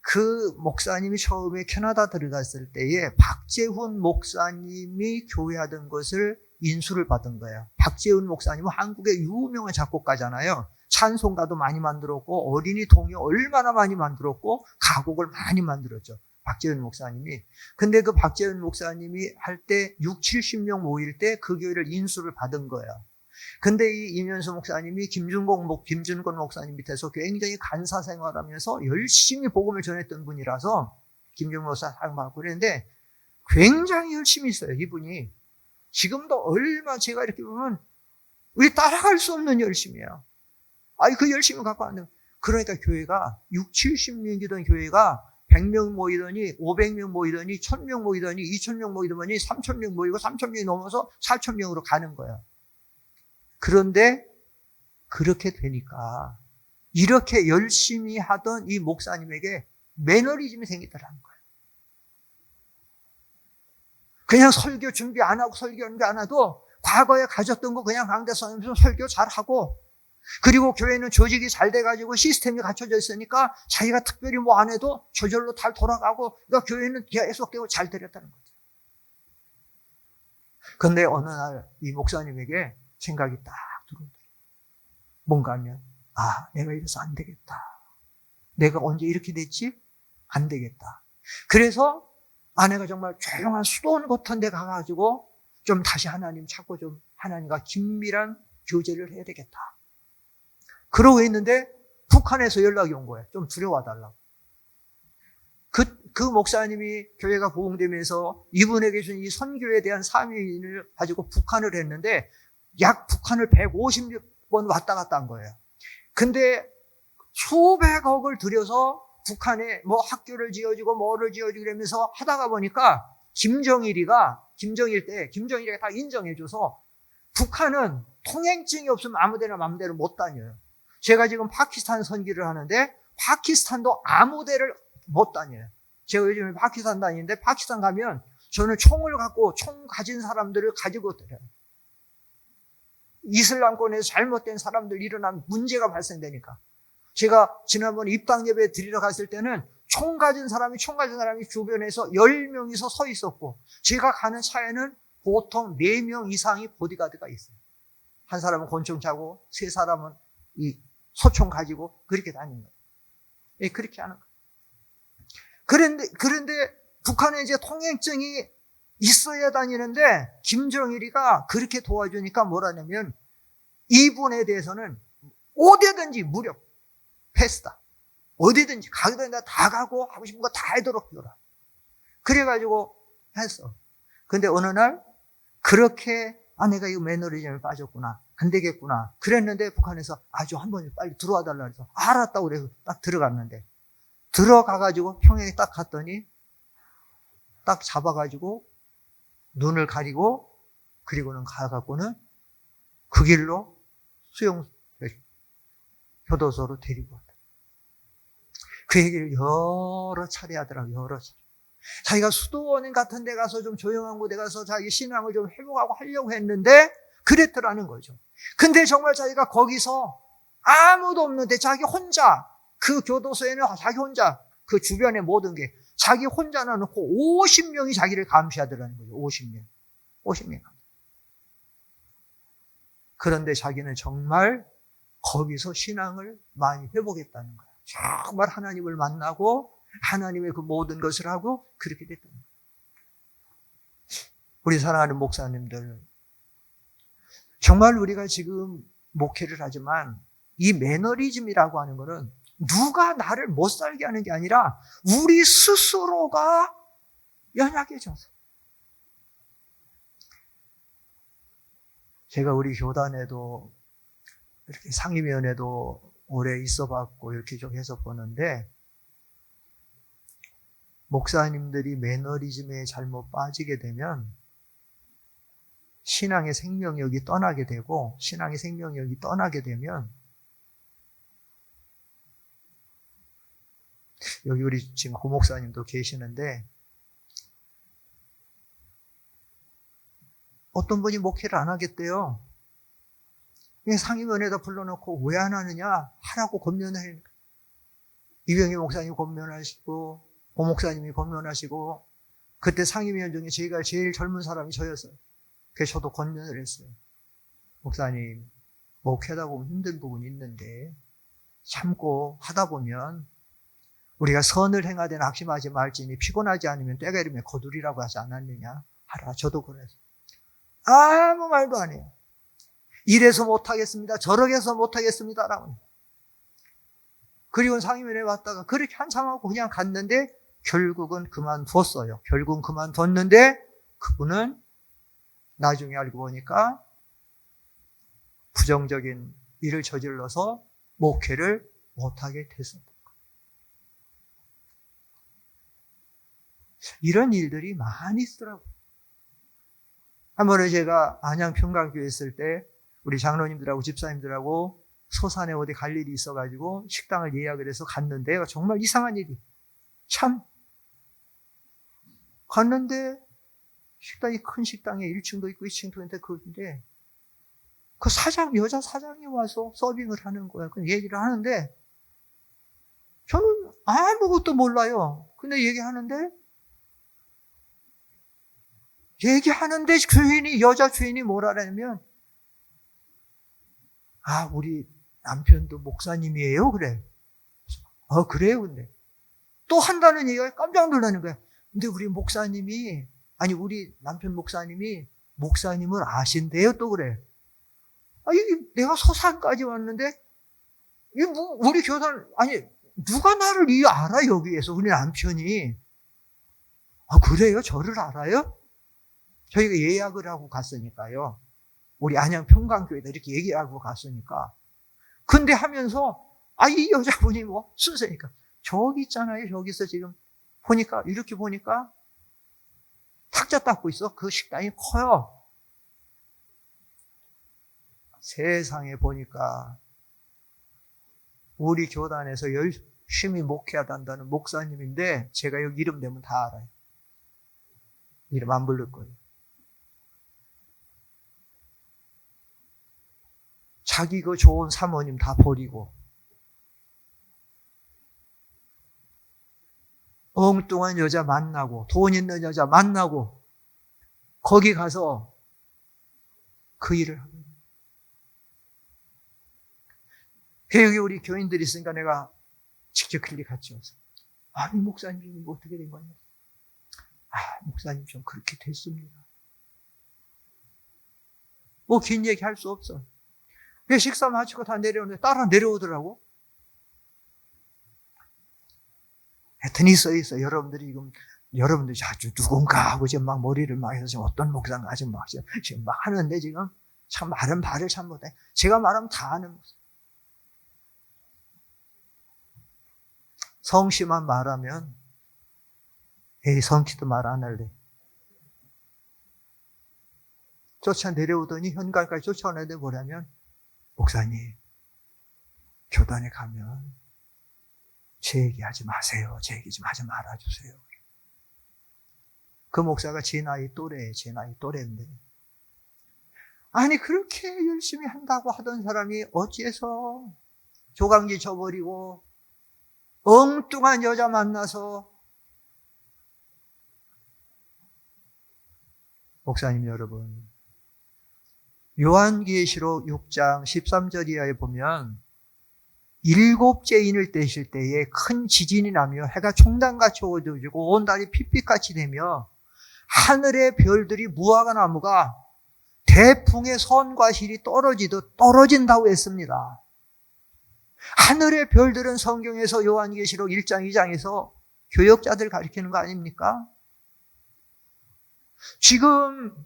그 목사님이 처음에 캐나다 들어갔을 때에 박재훈 목사님이 교회하던 것을 인수를 받은 거예요. 박재훈 목사님은 한국의 유명한 작곡가잖아요. 찬송가도 많이 만들었고 어린이 동요 얼마나 많이 만들었고 가곡을 많이 만들었죠. 박재훈 목사님이. 근데 그 박재훈 목사님이 할 때 6, 70명 모일 때 그 교회를 인수를 받은 거예요. 근데 이 이면수 목사님이 김준건 목사님 밑에서 굉장히 간사 생활하면서 열심히 복음을 전했던 분이라서 김준건 목사 상 받고 그랬는데 굉장히 열심히 있어요, 이분이. 지금도 얼마 제가 이렇게 보면 우리 따라갈 수 없는 열심이에요. 아니, 그 열심을 갖고 왔는데 그러니까 교회가 6, 70명이던 교회가 100명 모이더니 500명 모이더니 1000명 모이더니 2000명 모이더니 3000명 모이고 3000명이 넘어서 4000명으로 가는 거예요. 그런데 그렇게 되니까 이렇게 열심히 하던 이 목사님에게 매너리즘이 생기더라는 거예요. 그냥 설교 준비 안 하고 설교 준비 안 해도 과거에 가졌던 거 그냥 강대서 하면서 설교 잘하고 그리고 교회는 조직이 잘 돼가지고 시스템이 갖춰져 있으니까 자기가 특별히 뭐 안 해도 저절로 잘 돌아가고 그러니까 교회는 계속되고 잘 되렸다는 거죠. 그런데 어느 날 이 목사님에게 생각이 딱 들어오더라고요. 뭔가 하면 내가 이래서 안 되겠다. 내가 언제 이렇게 됐지? 안 되겠다. 그래서 아내가 정말 조용한 수도원 같은 데 가가지고 좀 다시 하나님 찾고 좀 하나님과 긴밀한 교제를 해야 되겠다. 그러고 있는데 북한에서 연락이 온 거예요. 좀 두려워달라고. 그 목사님이 교회가 부흥되면서 이분에게 준 이 선교에 대한 사명을 가지고 북한을 했는데 약 북한을 150번 왔다 갔다 한 거예요. 근데 수백억을 들여서 북한에 뭐 학교를 지어주고 뭐를 지어주고 이러면서 하다가 보니까 김정일이가 다 인정해줘서 북한은 통행증이 없으면 아무데나 마음대로 못 다녀요. 제가 지금 파키스탄 선기를 하는데 파키스탄도 아무데를 못 다녀요. 제가 요즘에 파키스탄 다니는데 파키스탄 가면 저는 총을 갖고 총 가진 사람들을 가지고 들어요. 이슬람권에서 잘못된 사람들 일어나면 문제가 발생되니까. 제가 지난번에 입당 예배 드리러 갔을 때는 총 가진 사람이 주변에서 10명이서 서 있었고 제가 가는 차에는 보통 4명 이상이 보디가드가 있어요. 한 사람은 권총 차고 3사람은 이 소총 가지고 그렇게 다니는 거예요. 예, 그렇게 하는 거예요. 그런데 북한에 이제 통행증이 있어야 다니는데 김정일이가 그렇게 도와주니까 뭐라냐면 이분에 대해서는 어디든지 무료 패스다. 어디든지 가기도 다 가고 하고 싶은 거 다 하도록 해라. 그래가지고 했어. 근데 어느 날 그렇게 내가 이거 매너리즘에 빠졌구나. 안 되겠구나. 그랬는데 북한에서 아주 한 번 빨리 들어와 달라 그래서 알았다고 그래서 딱 들어갔는데 들어가가지고 평양에 딱 갔더니 딱 잡아가지고 눈을 가리고 그리고는 가갖고는 그 길로 수용 교도소로 데리고 왔다. 그 얘기를 여러 차례 하더라고요. 여러 차례. 자기가 수도원 같은 데 가서 좀 조용한 곳에 가서 자기 신앙을 좀 회복하고 하려고 했는데 그랬더라는 거죠. 근데 정말 자기가 거기서 아무도 없는데 자기 혼자 그 교도소에는 자기 혼자 그 주변의 모든 게 자기 혼자 놔놓고 50명이 자기를 감시하더라는 거죠. 50명. 50명. 그런데 자기는 정말 거기서 신앙을 많이 회복했다는 거야. 정말 하나님을 만나고 하나님의 그 모든 것을 하고 그렇게 됐다는 거야. 우리 사랑하는 목사님들, 정말 우리가 지금 목회를 하지만 이 매너리즘이라고 하는 것은 누가 나를 못 살게 하는 게 아니라 우리 스스로가 연약해져서. 제가 우리 교단에도 이렇게 상임위원회도 오래 있어봤고 이렇게 좀 해서 보는데, 목사님들이 매너리즘에 잘못 빠지게 되면 신앙의 생명력이 떠나게 되고, 신앙의 생명력이 떠나게 되면, 여기 우리 지금 고목사님도 계시는데, 어떤 분이 목회를 안 하겠대요. 상임위원회에다 불러놓고 왜 안 하느냐 하라고 권면을 해요. 이병희 목사님 권면하시고 고목사님이 권면하시고, 그때 상임위원 중에 제가 제일 젊은 사람이 저였어요. 그래서 저도 권면을 했어요. 목사님, 목회하다 보면 힘든 부분이 있는데 참고 하다 보면 우리가 선을 행하되 낙심하지 말지니 피곤하지 않으면 때가 이르면 거두리라고 하지 않았느냐 하라. 저도 그래서 아무 말도 안 해요. 이래서 못하겠습니다, 저렇게 해서 못하겠습니다 라고. 그리고 상임위원회 왔다가 그렇게 한참 하고 그냥 갔는데 결국은 그만뒀어요. 결국은 그만뒀는데 그분은 나중에 알고 보니까 부정적인 일을 저질러서 목회를 못하게 됐습니다. 이런 일들이 많이 있더라고요. 한 번에 제가 안양 평강교회 있을 때 우리 장로님들하고 집사님들하고 소산에 어디 갈 일이 있어가지고 식당을 예약을 해서 갔는데요. 정말 이상한 일이. 참. 갔는데 식당이 큰 식당에 1층도 있고 2층도 있는데 그런데 그 여자 사장이 와서 서빙을 하는 거예요. 그 얘기를 하는데 저는 아무것도 몰라요. 근데 얘기하는데 여자 주인이 뭐라냐면, 우리 남편도 목사님이에요? 그래. 그래요? 근데 또 한다는 얘기가 깜짝 놀라는 거야. 근데 우리 남편 목사님이 목사님을 아신대요? 또 그래. 이게 내가 서산까지 왔는데, 우리 교단, 누가 나를 알아, 여기에서, 우리 남편이. 그래요? 저를 알아요? 저희가 예약을 하고 갔으니까요. 우리 안양 평강교회다 이렇게 얘기하고 갔으니까. 근데 하면서, 이 여자분이 순서니까. 저기 있잖아요. 저기서 지금 이렇게 보니까 탁자 닦고 있어. 그 식당이 커요. 세상에 보니까 우리 교단에서 열심히 목회한다는 목사님인데, 제가 여기 이름 되면 다 알아요. 이름 안 부를 거예요. 자기 그 좋은 사모님 다 버리고 엉뚱한 여자 만나고 돈 있는 여자 만나고 거기 가서 그 일을 하고. 여기 우리 교인들이 있으니까 내가 직접 클릭했죠. 목사님 어떻게 된 거냐? 목사님 좀 그렇게 됐습니다. 긴 얘기 할 수 없어. 식사 마치고 다 내려오는데 따라 내려오더라고. 하여튼 있어. 여러분들이 아주 누군가 하고 지금 막 머리를 막 해서 지금 어떤 목사인가 지금 막 하는데 지금 참 말을 참 못해. 제가 말하면 다 아는 목사. 성씨만 말하면, 성씨도 말 안 할래. 쫓아 내려오더니 현관까지 쫓아오는데 뭐냐면, 목사님, 교단에 가면 제 얘기하지 마세요. 제 얘기 좀 하지 말아주세요. 그 목사가 제 나이 또래인데. 그렇게 열심히 한다고 하던 사람이 어째서 조강지 쳐버리고 엉뚱한 여자 만나서 목사님 여러분, 요한계시록 6장 13절 이하에 보면 7째 인을 떼실 때에 큰 지진이 나며 해가 총단같이 어두워지고 온 달이 핏빛같이 되며 하늘의 별들이 무화과 나무가 대풍의 선과 실이 떨어지듯 떨어진다고 했습니다. 하늘의 별들은 성경에서 요한계시록 1장 2장에서 교역자들 가리키는 거 아닙니까? 지금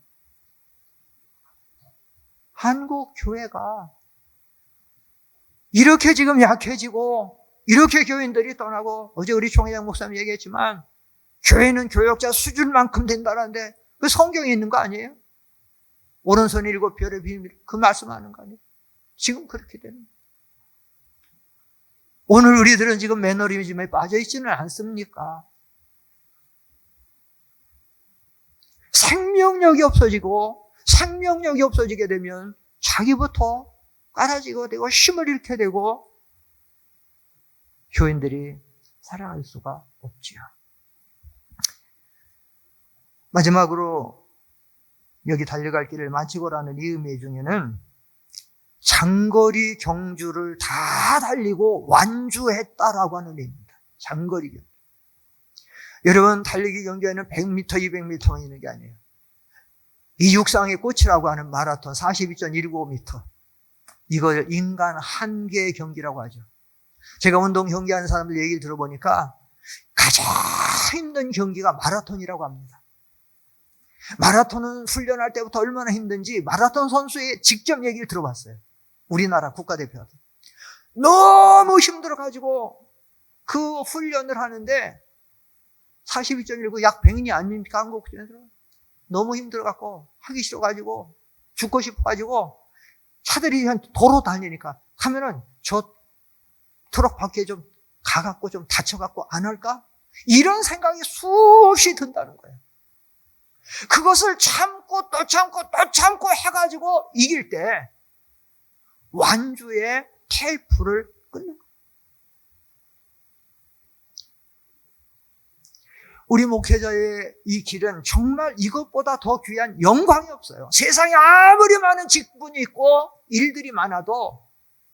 한국 교회가 이렇게 지금 약해지고 이렇게 교인들이 떠나고, 어제 우리 총회장 목사님 얘기했지만 교회는 교역자 수준만큼 된다는데 그 성경에 있는 거 아니에요? 오른손 7별의 비밀, 그 말씀하는 거 아니에요? 지금 그렇게 되는 거예요. 오늘 우리들은 지금 매너리즘에 빠져 있지는 않습니까? 생명력이 없어지고 생명력이 없어지게 되면 자기부터 깔아지게 되고 힘을 잃게 되고 교인들이 살아갈 수가 없지요. 마지막으로 여기 달려갈 길을 마치고라는 이 의미 중에는 장거리 경주를 다 달리고 완주했다라고 하는 의미입니다. 장거리 경주. 여러분, 달리기 경주에는 100m, 200m만 있는 게 아니에요. 이 육상의 꽃이라고 하는 마라톤 42.195m. 이걸 인간 한계의 경기라고 하죠. 제가 운동 경기하는 사람들 얘기를 들어보니까 가장 힘든 경기가 마라톤이라고 합니다. 마라톤은 훈련할 때부터 얼마나 힘든지 마라톤 선수의 직접 얘기를 들어봤어요. 우리나라 국가대표한테. 너무 힘들어가지고 그 훈련을 하는데 42.19 약 100리 아닙니까? 한국 중에서. 너무 힘들어갖고 하기 싫어가지고 죽고 싶어가지고 차들이 도로 다니니까 하면은 저 트럭 밖에 좀 가갖고 좀 다쳐갖고 안 할까? 이런 생각이 수없이 든다는 거예요. 그것을 참고 또 참고 또 참고 해가지고 이길 때 완주의 테이프를 끊는 거예요. 우리 목회자의 이 길은 정말 이것보다 더 귀한 영광이 없어요. 세상에 아무리 많은 직분이 있고 일들이 많아도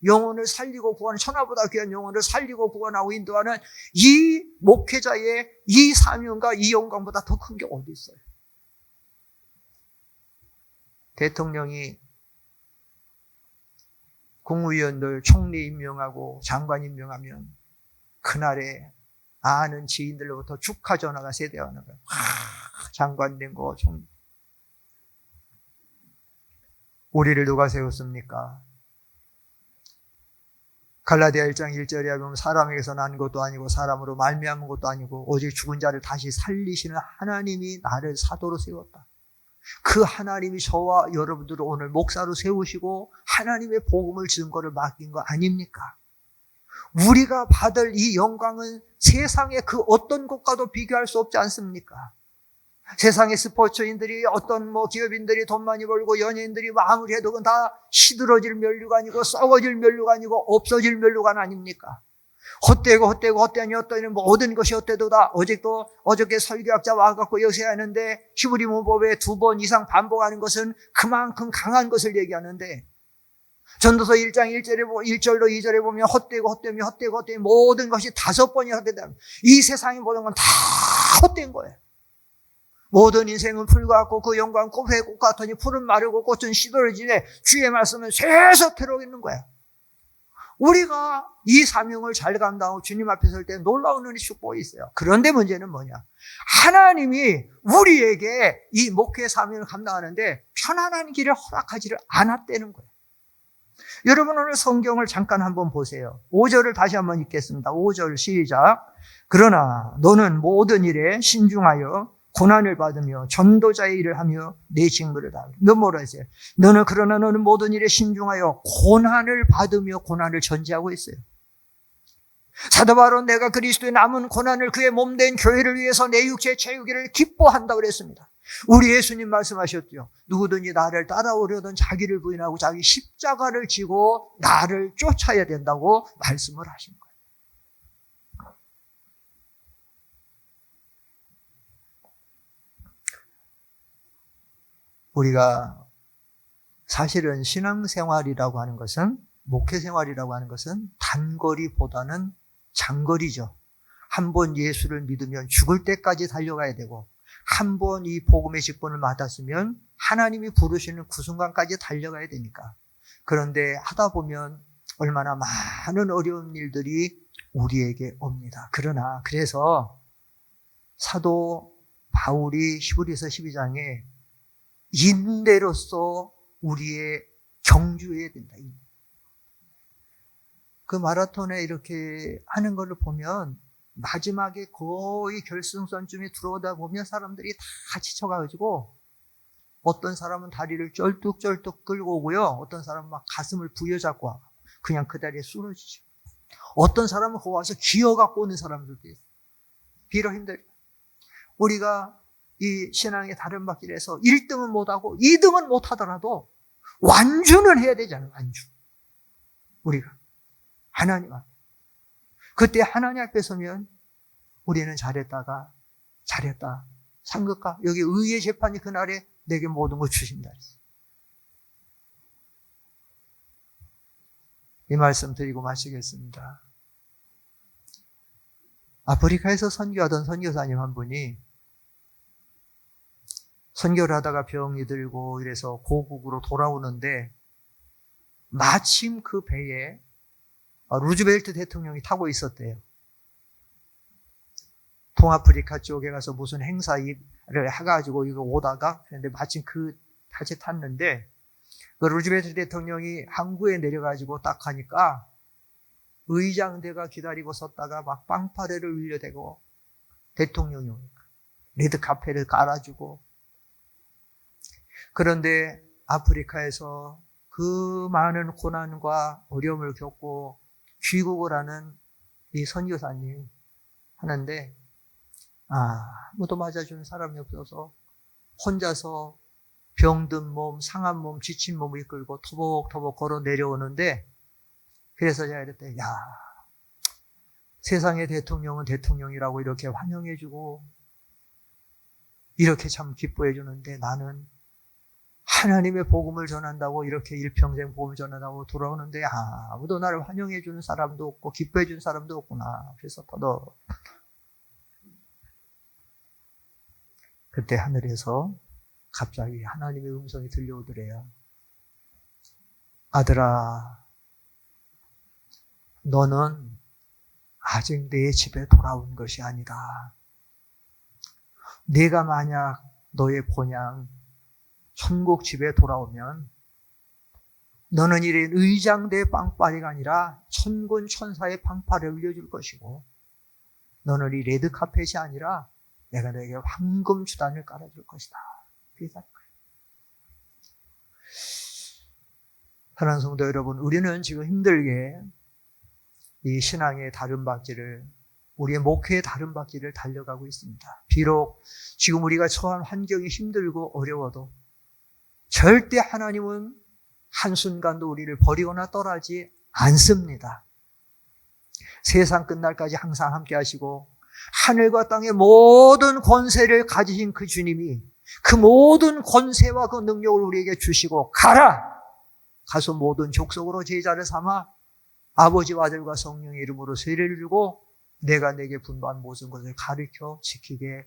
영혼을 살리고 구하는, 천하보다 귀한 영혼을 살리고 구원하고 인도하는 이 목회자의 이 사명과 이 영광보다 더 큰 게 어디 있어요? 대통령이 국무위원들 총리 임명하고 장관 임명하면 그날에 아는 지인들로부터 축하 전화가 세대하는 거예요. 장관 된 거, 총리. 우리를 누가 세웠습니까? 갈라디아 1장 1절에 보면 사람에게서 난 것도 아니고 사람으로 말미암은 것도 아니고 오직 죽은 자를 다시 살리시는 하나님이 나를 사도로 세웠다. 그 하나님이 저와 여러분들을 오늘 목사로 세우시고 하나님의 복음을 증거를 맡긴 거 아닙니까? 우리가 받을 이 영광은 세상의 그 어떤 것과도 비교할 수 없지 않습니까? 세상의 스포츠인들이 어떤 기업인들이 돈 많이 벌고 연예인들이 아무리 해도 그건 다 시들어질 면류관이고 썩어질 면류관이고 없어질 면류관 아닙니까? 헛되니 모든 것이 헛되도다. 어저께 설교학자 와갖고 여세하는데 히브리 문법에 2번 이상 반복하는 것은 그만큼 강한 것을 얘기하는데 전도서 1장 1절로 2절에 보면 헛되며 모든 것이 5번이 헛되다. 이 세상의 모든 건 다 헛된 거예요. 모든 인생은 풀 같고 그 영광 꽃의 꽃 같으니 풀은 마르고 꽃은 시들어지네. 주의 말씀은 세속태로 있는 거야. 우리가 이 사명을 잘 감당하고 주님 앞에 설 때 놀라운 은혜 축복이 있어요. 그런데 문제는 뭐냐? 하나님이 우리에게 이 목회 사명을 감당하는데 편안한 길을 허락하지를 않았다는 거예요. 여러분 오늘 성경을 잠깐 한번 보세요. 5절을 다시 한번 읽겠습니다. 5절 시작. 그러나 너는 모든 일에 신중하여 고난을 받으며 전도자의 일을 하며 내 직무를 다하라. 뭐라 했어요? 그러나 너는 모든 일에 신중하여 고난을 받으며 고난을 전제하고 있어요. 사도 바울은 내가 그리스도의 남은 고난을 그의 몸된 교회를 위해서 내 육체에 채우기를 기뻐한다고 그랬습니다. 우리 예수님 말씀하셨죠. 누구든지 나를 따라오려던 자기를 부인하고 자기 십자가를 지고 나를 쫓아야 된다고 말씀을 하신 거예요. 우리가 사실은 신앙생활이라고 하는 것은, 목회생활이라고 하는 것은 단거리보다는 장거리죠. 한 번 예수를 믿으면 죽을 때까지 달려가야 되고, 한 번 이 복음의 직분을 맡았으면 하나님이 부르시는 그 순간까지 달려가야 되니까. 그런데 하다 보면 얼마나 많은 어려운 일들이 우리에게 옵니다. 그래서 사도 바울이 히브리서 12장에 인내로서 우리의 경주해야 된다. 그 마라톤에 이렇게 하는 걸로 보면 마지막에 거의 결승선쯤에 들어오다 보면 사람들이 다 지쳐가지고 어떤 사람은 다리를 쩔뚝쩔뚝 끌고 오고요. 어떤 사람은 막 가슴을 부여잡고 그냥 그 다리에 쓰러지죠. 어떤 사람은 거기 와서 기어갖고 오는 사람들도 있어요. 비록 힘들죠. 우리가 이 신앙의 다른 바길에서 1등은 못하고 2등은 못하더라도 완주는 해야 되잖아요. 완주. 우리가 하나님 앞에. 그때 하나님 앞에 서면 우리는 잘했다. 상급과 여기 의의 재판이 그날에 내게 모든 걸 주신다. 이 말씀 드리고 마치겠습니다. 아프리카에서 선교하던 선교사님 한 분이 선교를 하다가 병이 들고 이래서 고국으로 돌아오는데 마침 그 배에 루즈벨트 대통령이 타고 있었대요. 동아프리카 쪽에 가서 무슨 행사를 해가지고 이거 오다가 근데 마침 그 같이 탔는데 그 루즈벨트 대통령이 항구에 내려가지고 딱 가니까 의장대가 기다리고 섰다가 막 빵파레를 울려대고 대통령이 오니까 레드카펫을 깔아주고 그런데 아프리카에서 그 많은 고난과 어려움을 겪고 귀국을 하는 이 선교사님 하는데 아무도 맞아주는 사람이 없어서 혼자서 병든 몸, 상한 몸, 지친 몸을 이끌고 터벅터벅 걸어 내려오는데 그래서 제가 이랬대 세상의 대통령은 대통령이라고 이렇게 환영해주고 이렇게 참 기뻐해주는데 나는 하나님의 복음을 전한다고 이렇게 일평생 복음을 전한다고 돌아오는데 아무도 나를 환영해주는 사람도 없고 기뻐해주는 사람도 없구나. 그래서 더더 그때 하늘에서 갑자기 하나님의 음성이 들려오더래요. 아들아, 너는 아직 내 집에 돌아온 것이 아니다. 네가 만약 너의 본향 천국 집에 돌아오면 너는 이런 의장대의 빵빠리가 아니라 천군 천사의 빵빠리에 울려줄 것이고 너는 이 레드카펫이 아니라 내가 너에게 황금 주단을 깔아줄 것이다. 사랑하는 성도 여러분, 우리는 지금 힘들게 이 신앙의 다른 바퀴를 우리의 목회의 다른 바퀴를 달려가고 있습니다. 비록 지금 우리가 처한 환경이 힘들고 어려워도 절대 하나님은 한순간도 우리를 버리거나 떠나지 않습니다. 세상 끝날까지 항상 함께 하시고 하늘과 땅의 모든 권세를 가지신 그 주님이 그 모든 권세와 그 능력을 우리에게 주시고 가서 모든 족속으로 제자를 삼아 아버지와 아들과 성령의 이름으로 세례를 주고 내가 내게 분부한 모든 것을 가르쳐 지키게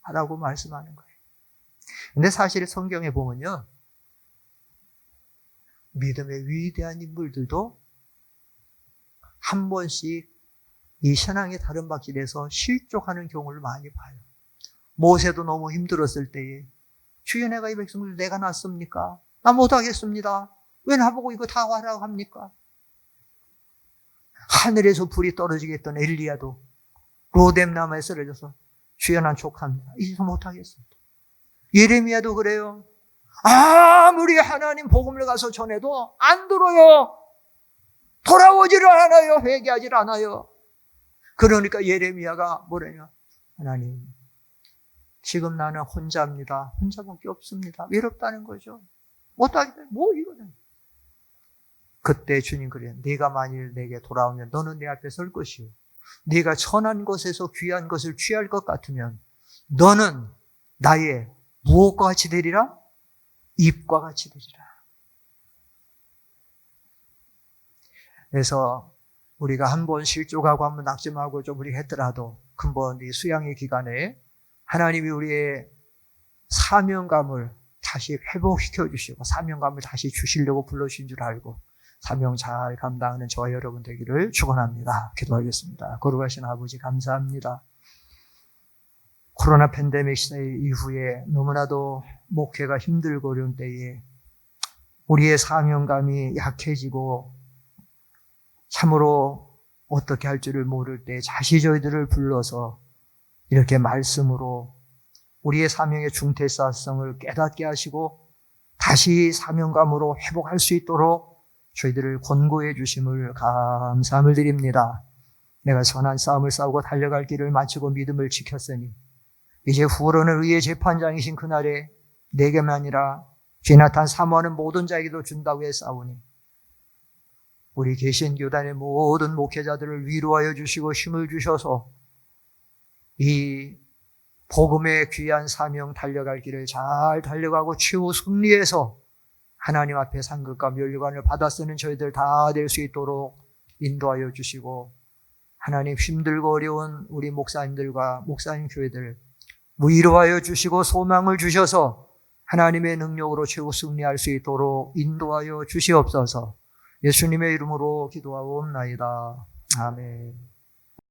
하라고 말씀하는 거예요. 근데 사실 성경에 보면요, 믿음의 위대한 인물들도 한 번씩 이 신앙의 다른 바퀴에서 실족하는 경우를 많이 봐요. 모세도 너무 힘들었을 때에 주여 내가 이 백성들 내가 낳습니까? 나 못하겠습니다. 왜 나보고 이거 다 하라고 합니까? 하늘에서 불이 떨어지게 했던 엘리야도 로뎀나무에 쓰러져서 주여 난 족합니다. 이제서 못하겠습니다. 예레미야도 그래요. 아무리 하나님 복음을 가서 전해도 안 들어요. 돌아오지를 않아요. 회개하지를 않아요. 그러니까 예레미야가 뭐래냐? 하나님, 지금 나는 혼자입니다. 혼자밖에 없습니다. 외롭다는 거죠. 못하겠다. 이거는. 그때 주님 그래요. 네가 만일 내게 돌아오면 너는 내 앞에 설 것이요. 네가 천한 것에서 귀한 것을 취할 것 같으면 너는 나의 무엇과 같이 되리라? 잎과 같이 되리라. 그래서 우리가 한번 실족하고 한번 낙심하고 좀 우리 했더라도 한번 이 수양의 기간에 하나님이 우리의 사명감을 다시 회복시켜 주시고 사명감을 다시 주시려고 불러주신 줄 알고 사명 잘 감당하는 저와 여러분 되기를 축원합니다. 기도하겠습니다. 거룩하신 아버지 감사합니다. 코로나 팬데믹 시대 이후에 너무나도 목회가 힘들고 어려운 때에 우리의 사명감이 약해지고 참으로 어떻게 할 줄을 모를 때 다시 저희들을 불러서 이렇게 말씀으로 우리의 사명의 중대사성을 깨닫게 하시고 다시 사명감으로 회복할 수 있도록 저희들을 권고해 주심을 감사함을 드립니다. 내가 선한 싸움을 싸우고 달려갈 길을 마치고 믿음을 지켰으니 이제 후로는 의의 재판장이신 그날에 내게만 아니라 죄나탄 사모하는 모든 자에게도 준다고 했사오니 우리 계신 교단의 모든 목회자들을 위로하여 주시고 힘을 주셔서 이 복음의 귀한 사명 달려갈 길을 잘 달려가고 최후 승리해서 하나님 앞에 상급과 멸류관을 받아 쓰는 저희들 다 될 수 있도록 인도하여 주시고 하나님 힘들고 어려운 우리 목사님들과 목사님 교회들 위로하여 주시고 소망을 주셔서 하나님의 능력으로 최후 승리할 수 있도록 인도하여 주시옵소서. 예수님의 이름으로 기도하옵나이다. 아멘.